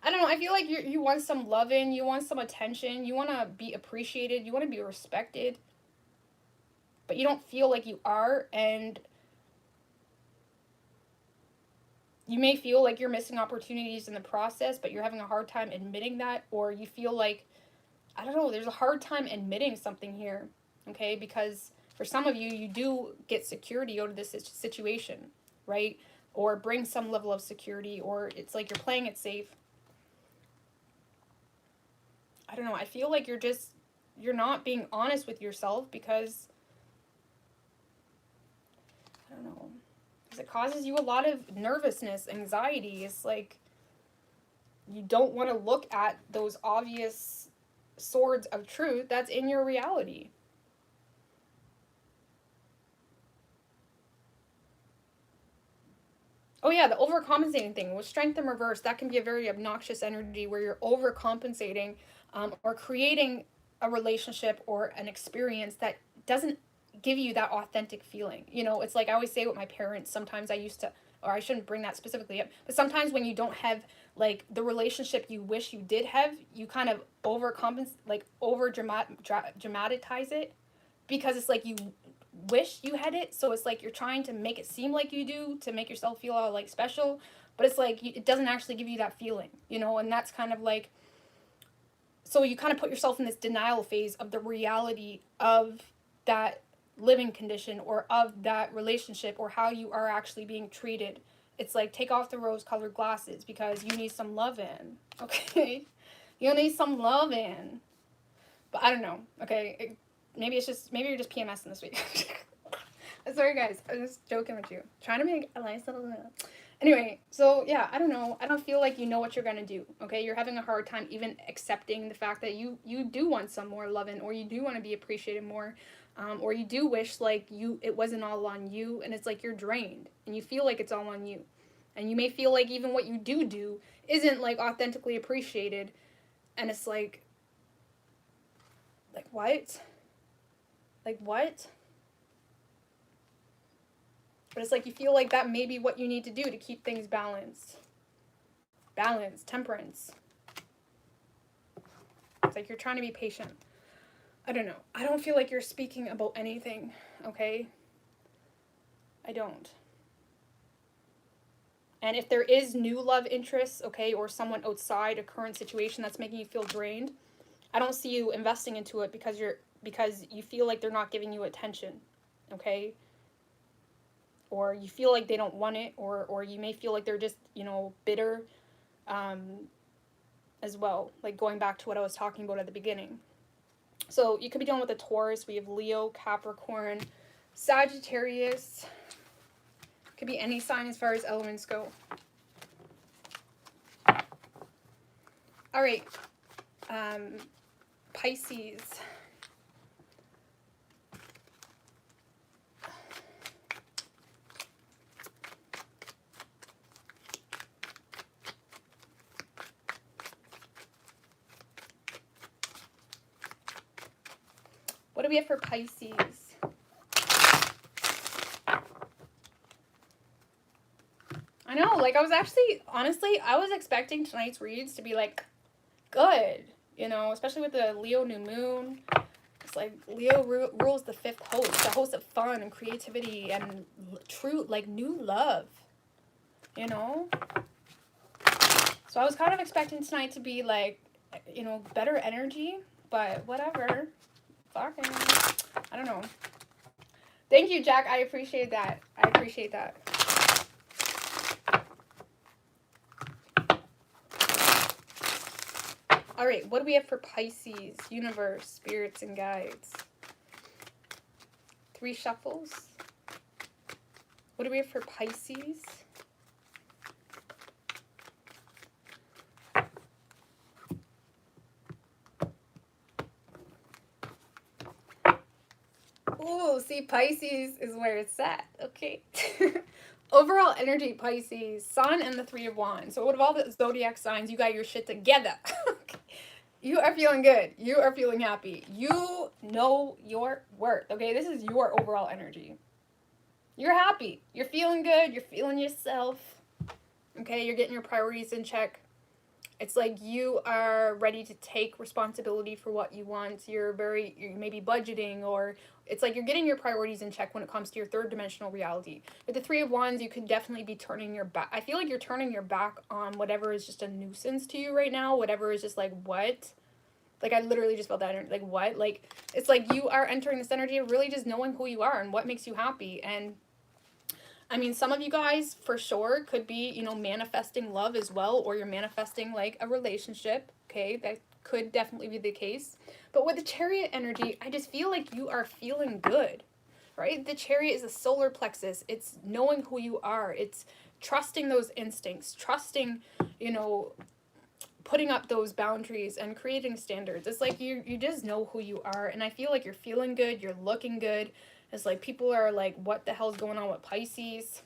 I don't know, I feel like you want some loving, you want some attention, you want to be appreciated, you want to be respected, but you don't feel like you are, and you may feel like you're missing opportunities in the process, but you're having a hard time admitting that, or you feel like, I don't know, there's a hard time admitting something here, okay? Because for some of you, you do get security out of this situation, right? Or bring some level of security, or it's like you're playing it safe. I don't know, I feel like you're not being honest with yourself because, I don't know, it causes you a lot of nervousness, anxiety. It's like you don't want to look at those obvious swords of truth that's in your reality. Oh yeah, the overcompensating thing with Strength in reverse, that can be a very obnoxious energy where you're overcompensating, or creating a relationship or an experience that doesn't give you that authentic feeling. You know, it's like I always say with my parents, sometimes I used to, or I shouldn't bring that specifically up, but sometimes when you don't have like the relationship you wish you did have, you kind of overcompensate, like dramatize it, because it's like you wish you had it, so it's like you're trying to make it seem like you do to make yourself feel all like special, but it's like it doesn't actually give you that feeling, you know. And that's kind of like, so you kind of put yourself in this denial phase of the reality of that living condition or of that relationship or how you are actually being treated. It's like, take off the rose-colored glasses because you need some loving, okay? You need some loving. But I don't know, okay? Maybe you're just PMSing this week. I'm sorry, guys. I'm just joking with you. Trying to make a nice little... Anyway, so yeah, I don't know. I don't feel like you know what you're going to do, okay? You're having a hard time even accepting the fact that you do want some more loving, or you do want to be appreciated more. Or you do wish like it wasn't all on you, and it's like you're drained and you feel like it's all on you, and you may feel like even what you do isn't like authentically appreciated, and it's like what, but it's like you feel like that may be what you need to do to keep things balanced, temperance. It's like you're trying to be patient. I don't know. I don't feel like you're speaking about anything, okay? I don't. And if there is new love interests, okay, or someone outside a current situation that's making you feel drained, I don't see you investing into it because you feel like they're not giving you attention, okay? Or you feel like they don't want it, or you may feel like they're just, you know, bitter, as well. Like going back to what I was talking about at the beginning. So you could be dealing with a Taurus. We have Leo, Capricorn, Sagittarius. Could be any sign as far as elements go. All right. Pisces. What do we have for Pisces? I know, like I was actually, honestly, I was expecting tonight's reads to be like good, you know, especially with the Leo new moon. It's like Leo rules the fifth host, the host of fun and creativity and true, like new love, you know? So I was kind of expecting tonight to be like, you know, better energy, but whatever. Fucking, I don't know. Thank you, Jack. I appreciate that. I appreciate that. All right, what do we have for Pisces? Universe, spirits, and guides. 3 shuffles. What do we have for Pisces? Ooh, see, Pisces is where it's at. Okay. Overall energy, Pisces, Sun and the 3 of Wands. So out of all the zodiac signs, you got your shit together. Okay. You are feeling good. You are feeling happy. You know your worth. Okay, this is your overall energy. You're happy. You're feeling good. You're feeling yourself. Okay, you're getting your priorities in check. It's like you are ready to take responsibility for what you want. You're maybe budgeting, or it's like you're getting your priorities in check when it comes to your 3rd dimensional reality. With the 3 of Wands, you could definitely be turning your back. I feel like you're turning your back on whatever is just a nuisance to you right now. Whatever is just like, what? Like, I literally just felt that, like, what? Like, it's like you are entering this energy of really just knowing who you are and what makes you happy. And I mean, some of you guys for sure could be, you know, manifesting love as well, or you're manifesting like a relationship. Okay, that could definitely be the case. But with the Chariot energy, I just feel like you are feeling good, right? The Chariot is a solar plexus. It's knowing who you are. It's trusting those instincts, trusting, you know, putting up those boundaries and creating standards. It's like you just know who you are. And I feel like you're feeling good. You're looking good. It's like people are like, what the hell's going on with Pisces?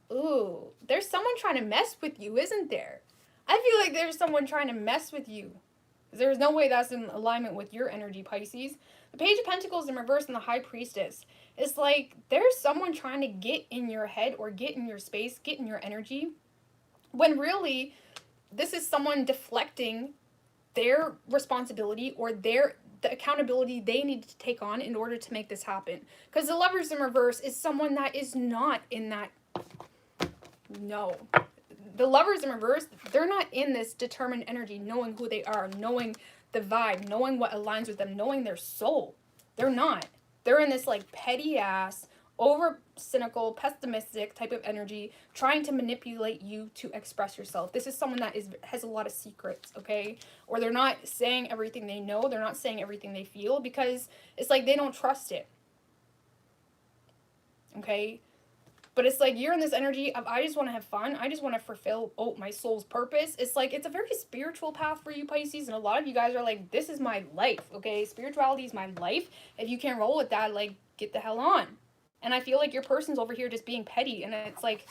Ooh. There's someone trying to mess with you, isn't there? I feel like there's someone trying to mess with you. There's no way that's in alignment with your energy, Pisces. The Page of Pentacles in reverse and the High Priestess. It's like there's someone trying to get in your head or get in your space, get in your energy. When really, this is someone deflecting their responsibility or the accountability they need to take on in order to make this happen. Because the Lovers in reverse is someone that is not in that. No. The Lovers in reverse, they're not in this determined energy, knowing who they are, knowing the vibe, knowing what aligns with them, knowing their soul. They're not. They're in this like petty ass, over cynical, pessimistic type of energy, trying to manipulate you to express yourself. This is someone that has a lot of secrets, okay? Or they're not saying everything they know. They're not saying everything they feel because it's like they don't trust it. Okay? But it's like you're in this energy of, I just want to have fun. I just want to fulfill my soul's purpose. It's like it's a very spiritual path for you, Pisces. And a lot of you guys are like, this is my life, okay? Spirituality is my life. If you can't roll with that, like, get the hell on. And I feel like your person's over here just being petty. And it's like,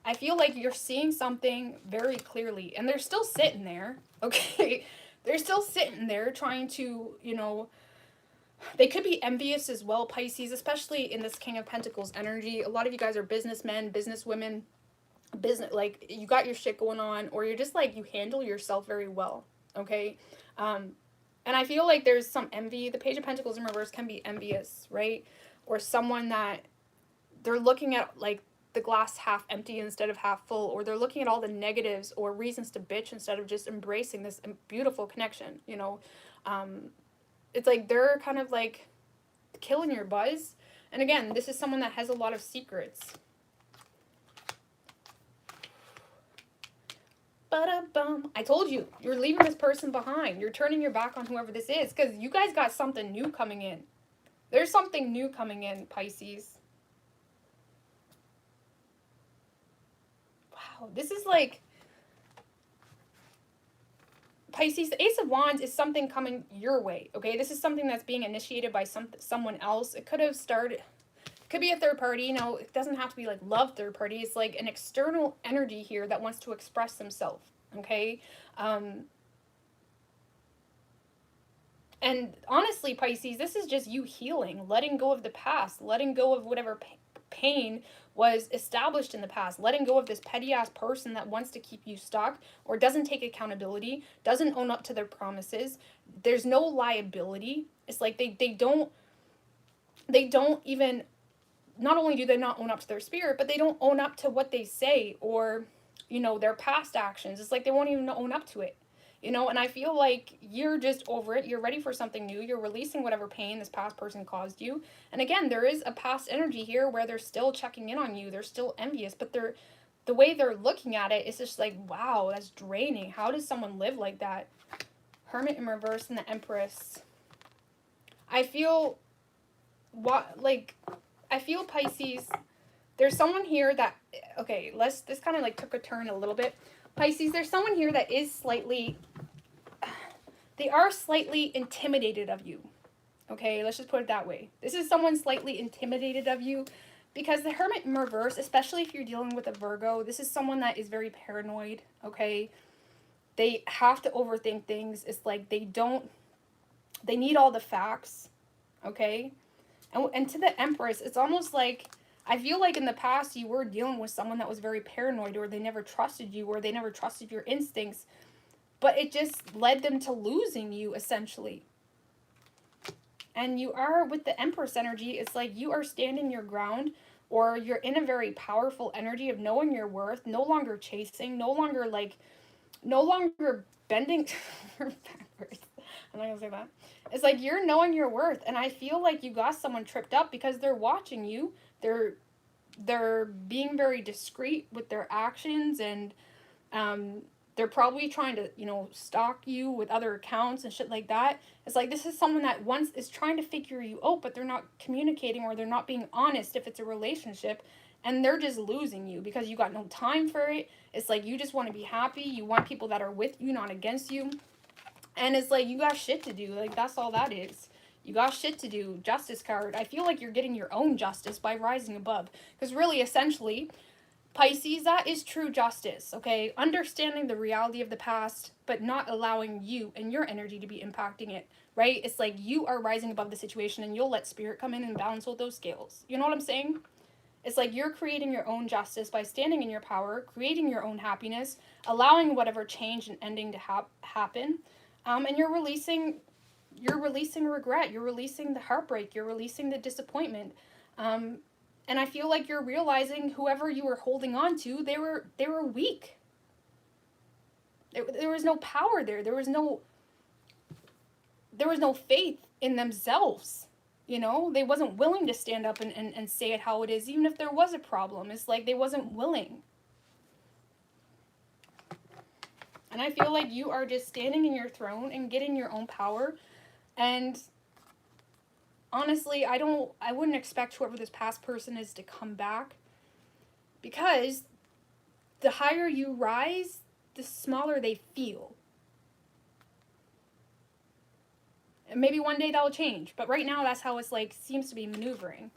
I feel like you're seeing something very clearly. And they're still sitting there, okay? They're still sitting there trying to, you know, they could be envious as well, Pisces, especially in this King of Pentacles energy. A lot of you guys are businessmen, businesswomen, like, you got your shit going on, or you're just like, you handle yourself very well, okay? And I feel like there's some envy. The Page of Pentacles in reverse can be envious, right? Or someone that they're looking at like the glass half empty instead of half full, or they're looking at all the negatives or reasons to bitch instead of just embracing this beautiful connection, you know? It's like they're kind of like killing your buzz. And again, this is someone that has a lot of secrets. Ba-da-bum. I told you, you're leaving this person behind. You're turning your back on whoever this is because you guys got something new coming in. There's something new coming in, Pisces. Wow, this is like... Pisces, the Ace of Wands is something coming your way, okay? This is something that's being initiated by someone else. It could have started... Could be a third party, you know, it doesn't have to be like love third party. It's like an external energy here that wants to express themselves, okay? And honestly, Pisces, this is just you healing, letting go of the past, letting go of whatever pain was established in the past, letting go of this petty ass person that wants to keep you stuck or doesn't take accountability, doesn't own up to their promises. There's no liability. It's like they don't even, not only do they not own up to their spirit, but they don't own up to what they say, or you know, their past actions. It's like they won't even own up to it. You know, and I feel like you're just over it. You're ready for something new. You're releasing whatever pain this past person caused you. And again, there is a past energy here where they're still checking in on you. They're still envious, but the way they're looking at it is just like, wow, that's draining. How does someone live like that? Hermit in reverse and the Empress. I feel Pisces, there's someone here that, okay, this kind of like took a turn a little bit. Pisces, there's someone here that is slightly, they are slightly intimidated of you. Okay, let's just put it that way. This is someone slightly intimidated of you because the Hermit in reverse, especially if you're dealing with a Virgo, this is someone that is very paranoid, okay? They have to overthink things. It's like they need all the facts, okay? And to the Empress, it's almost like, I feel like in the past you were dealing with someone that was very paranoid, or they never trusted you, or they never trusted your instincts, but it just led them to losing you, essentially. And you are, with the Empress energy, it's like you are standing your ground, or you're in a very powerful energy of knowing your worth, no longer chasing, no longer bending backwards. I'm not gonna say that. It's like you're knowing your worth, and I feel like you got someone tripped up because they're watching you. They're being very discreet with their actions, and they're probably trying to, you know, stalk you with other accounts and shit like that. It's like this is someone that once is trying to figure you out, but they're not communicating, or they're not being honest if it's a relationship, and they're just losing you because you got no time for it. It's like you just want to be happy. You want people that are with you, not against you. And it's like you got shit to do. Like, that's all that is. You got shit to do. Justice card. I feel like you're getting your own justice by rising above. Because really, essentially, Pisces, that is true justice, okay? Understanding the reality of the past, but not allowing you and your energy to be impacting it, right? It's like you are rising above the situation, and you'll let spirit come in and balance all those scales. You know what I'm saying? It's like you're creating your own justice by standing in your power, creating your own happiness, allowing whatever change and ending to happen. And you're releasing regret, you're releasing the heartbreak, you're releasing the disappointment. And I feel like you're realizing whoever you were holding on to, they were weak. There was no power there. There was no faith in themselves. You know, they wasn't willing to stand up and say it how it is, even if there was a problem. It's like they wasn't willing. And I feel like you are just standing in your throne and getting your own power. And honestly, I wouldn't expect whoever this past person is to come back. Because the higher you rise, the smaller they feel. And maybe one day that'll change. But right now, that's how it's like, seems to be maneuvering.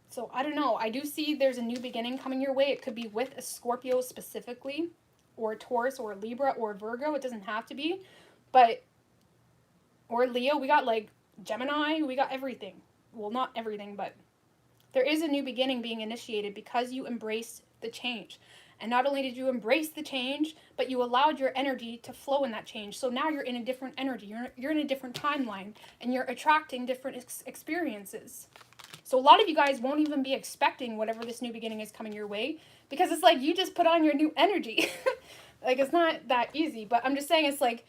So, I don't know. I do see there's a new beginning coming your way. It could be with a Scorpio specifically, or a Taurus, or a Libra, or a Virgo. It doesn't have to be. But, or Leo. We got like Gemini. We got everything. Well, not everything, but there is a new beginning being initiated because you embraced the change. And not only did you embrace the change, but you allowed your energy to flow in that change. So now you're in a different energy. You're in a different timeline. And you're attracting different experiences. So a lot of you guys won't even be expecting whatever this new beginning is coming your way, because it's like you just put on your new energy. Like, it's not that easy, but I'm just saying it's like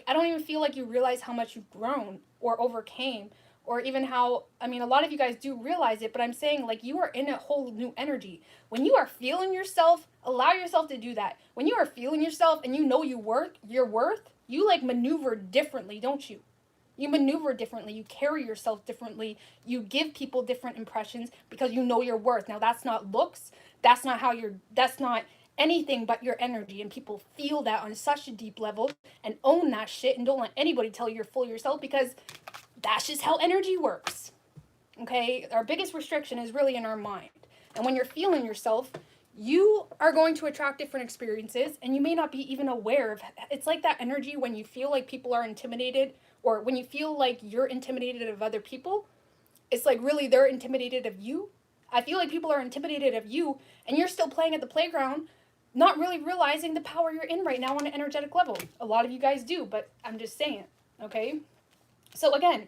I don't even feel like you realize how much you've grown or overcame, or even how, I mean, a lot of you guys do realize it, but I'm saying like you are in a whole new energy. When you are feeling yourself, allow yourself to do that. When you are feeling yourself and you know your worth, you like maneuver differently, don't you? You maneuver differently. You carry yourself differently. You give people different impressions because you know your worth. Now, that's not looks. That's not anything but your energy. And people feel that on such a deep level and own that shit, and don't let anybody tell you you're full of yourself, because that's just how energy works. Okay? Our biggest restriction is really in our mind. And when you're feeling yourself, you are going to attract different experiences, and you may not be even aware of. It's like that energy when you feel like people are intimidated, or when you feel like you're intimidated of other people. It's like really they're intimidated of you. I feel like people are intimidated of you, and you're still playing at the playground, not really realizing the power you're in right now on an energetic level. A lot of you guys do, but I'm just saying, okay? So again,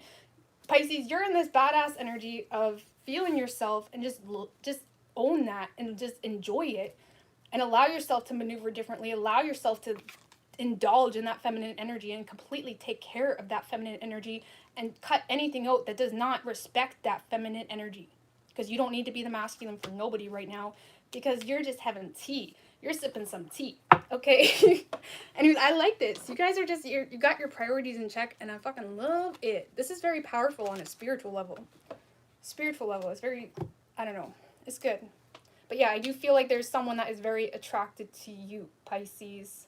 Pisces, you're in this badass energy of feeling yourself and just own that and just enjoy it and allow yourself to maneuver differently, allow yourself to indulge in that feminine energy and completely take care of that feminine energy and cut anything out that does not respect that feminine energy. Because you don't need to be the masculine for nobody right now, because you're just having tea. You're sipping some tea, okay? Anyways, I like this. You guys are just, you got your priorities in check, and I fucking love it. This is very powerful on a spiritual level. Spiritual level. It's very, I don't know. It's good. But yeah, I do feel like there's someone that is very attracted to you, Pisces.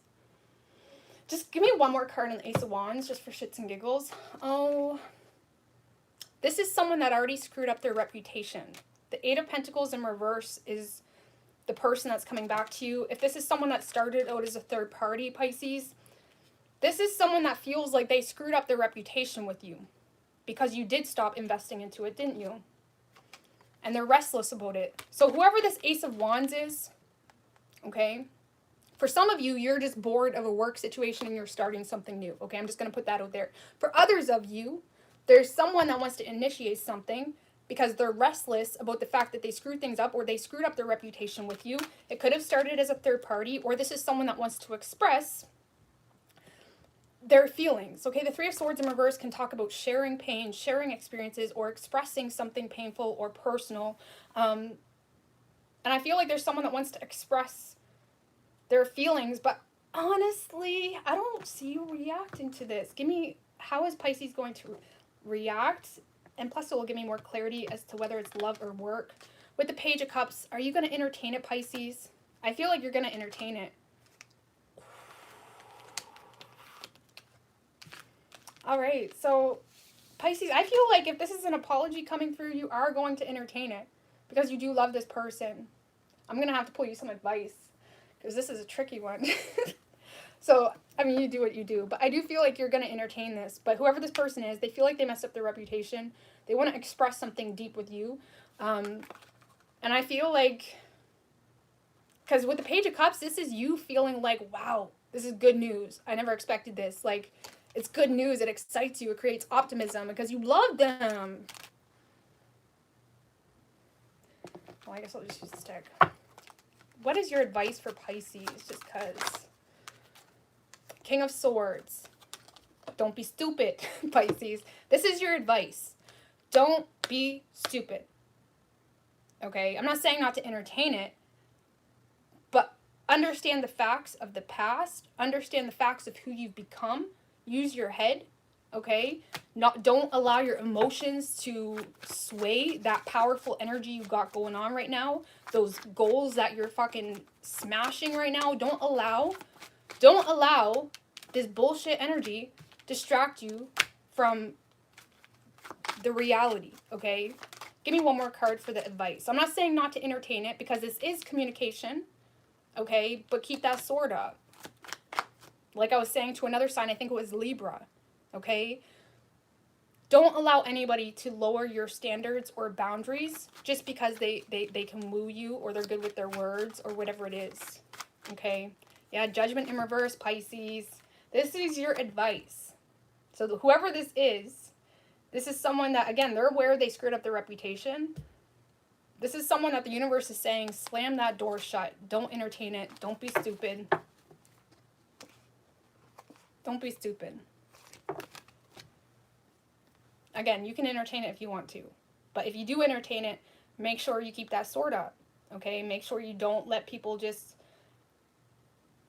Just give me one more card on the Ace of Wands, just for shits and giggles. Oh, this is someone that already screwed up their reputation. The Eight of Pentacles in reverse is the person that's coming back to you. If this is someone that started out as a third party, Pisces, this is someone that feels like they screwed up their reputation with you because you did stop investing into it, didn't you? And they're restless about it. So whoever this Ace of Wands is, okay, for some of you, you're just bored of a work situation and you're starting something new, okay? I'm just going to put that out there. For others of you, there's someone that wants to initiate something because they're restless about the fact that they screwed things up or they screwed up their reputation with you. It could have started as a third party, or this is someone that wants to express their feelings, okay? The Three of Swords in reverse can talk about sharing pain, sharing experiences, or expressing something painful or personal. And I feel like there's someone that wants to express their feelings, but honestly, I don't see you reacting to this. Give me, how is Pisces going to react? And plus it will give me more clarity as to whether it's love or work. With the Page of Cups, are you going to entertain it, Pisces? I feel like you're going to entertain it. All right, so Pisces, I feel like if this is an apology coming through, you are going to entertain it because you do love this person. I'm going to have to pull you some advice because this is a tricky one. So, I mean, you do what you do, but I do feel like you're going to entertain this. But whoever this person is, they feel like they messed up their reputation. They want to express something deep with you. And I feel like, because with the Page of Cups, this is you feeling like, wow, this is good news. I never expected this. Like, it's good news. It excites you. It creates optimism because you love them. Well, I guess I'll just use this deck. What is your advice for Pisces? Just because. King of Swords. Don't be stupid, Pisces. This is your advice. Don't be stupid. Okay? I'm not saying not to entertain it, but understand the facts of the past. Understand the facts of who you've become. Use your head, okay? Don't allow your emotions to sway that powerful energy you got going on right now. Those goals that you're fucking smashing right now. Don't allow this bullshit energy distract you from the reality, okay? Give me one more card for the advice. I'm not saying not to entertain it because this is communication, okay? But keep that sword up. Like I was saying to another sign, I think it was Libra, okay? Don't allow anybody to lower your standards or boundaries just because they can woo you or they're good with their words or whatever it is, okay? Yeah, Judgment in reverse, Pisces. This is your advice. So whoever this is someone that, again, they're aware they screwed up their reputation. This is someone that the universe is saying, slam that door shut. Don't entertain it. Don't be stupid. Don't be stupid. Again, you can entertain it if you want to. But if you do entertain it, make sure you keep that sword up. Okay? Make sure you don't let people just,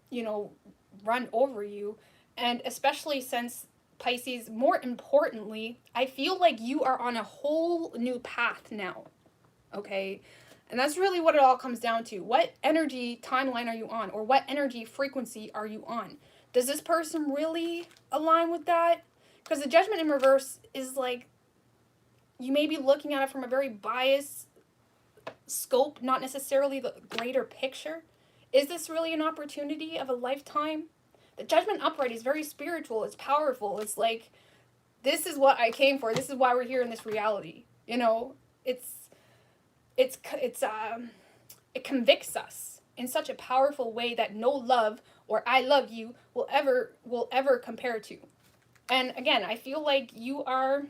you know, run over you. And especially since Pisces, more importantly, I feel like you are on a whole new path now. Okay? And that's really what it all comes down to. What energy timeline are you on? Or what energy frequency are you on? Does this person really align with that? Because the Judgment in reverse is like, you may be looking at it from a very biased scope, not necessarily the greater picture. Is this really an opportunity of a lifetime? The Judgment upright is very spiritual. It's powerful. It's like, this is what I came for. This is why we're here in this reality. You know, it convicts us in such a powerful way that no love or I love you will ever compare to. And again, I feel like you are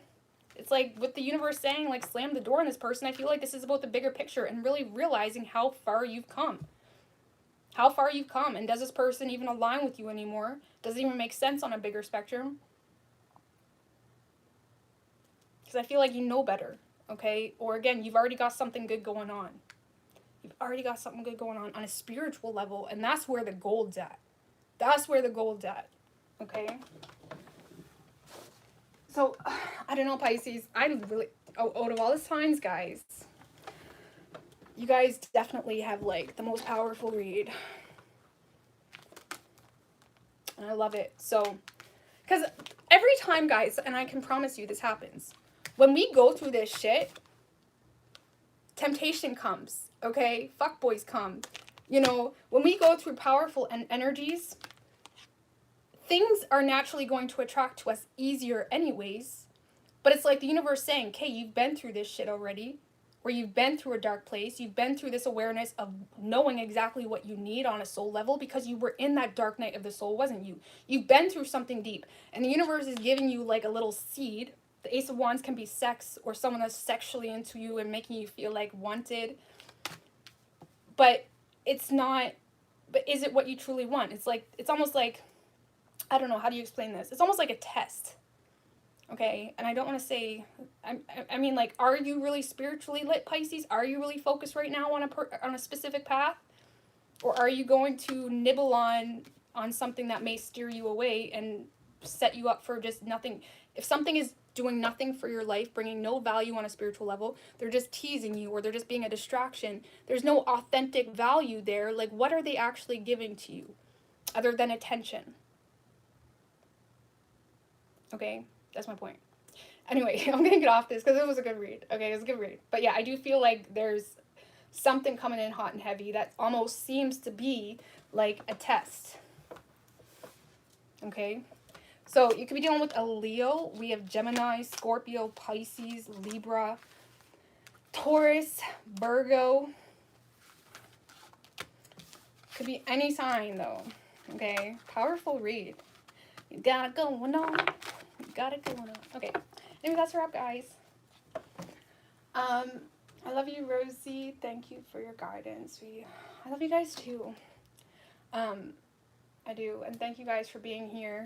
It's like with the universe saying, like, slam the door on this person, I feel like this is about the bigger picture and really realizing how far you've come. How far you've come, and does this person even align with you anymore? Does it even make sense on a bigger spectrum? Because I feel like you know better, okay? Or again, you've already got something good going on. You've already got something good going on a spiritual level, and that's where the gold's at. That's where the gold's at, okay? So, I don't know, Pisces. I really, out of all the signs, guys, you guys definitely have, like, the most powerful read. And I love it. So, because every time, guys, and I can promise you this happens, when we go through this shit, temptation comes, okay? Fuckboys come. You know, when we go through powerful energies, things are naturally going to attract to us easier anyways. But it's like the universe saying, okay, you've been through this shit already. Or you've been through a dark place. You've been through this awareness of knowing exactly what you need on a soul level because you were in that dark night of the soul, wasn't you? You've been through something deep. And the universe is giving you like a little seed. The Ace of Wands can be sex or someone that's sexually into you and making you feel like wanted. But it's not, but is it what you truly want? It's like, it's almost like, I don't know, how do you explain this? It's almost like a test. Okay, and I don't want to say, I mean, like, are you really spiritually lit, Pisces? Are you really focused right now on a specific path? Or are you going to nibble on something that may steer you away and set you up for just nothing? If something is doing nothing for your life, bringing no value on a spiritual level, they're just teasing you or they're just being a distraction. There's no authentic value there. Like, what are they actually giving to you other than attention? Okay? That's my point. Anyway, I'm going to get off this because it was a good read. Okay, it was a good read. But yeah, I do feel like there's something coming in hot and heavy that almost seems to be like a test. Okay? So you could be dealing with a Leo. We have Gemini, Scorpio, Pisces, Libra, Taurus, Virgo. Could be any sign though. Okay? Powerful read. You got it going on. Got it going on. Okay. Anyway, that's a wrap, guys. I love you, Rosie. Thank you for your guidance. I love you guys too. I do. And thank you guys for being here.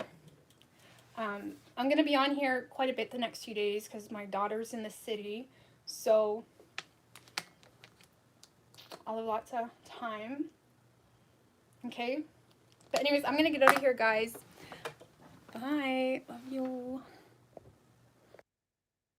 I'm going to be on here quite a bit the next few days because my daughter's in the city. So I'll have lots of time. Okay. But anyways, I'm going to get out of here, guys. Bye. Love you.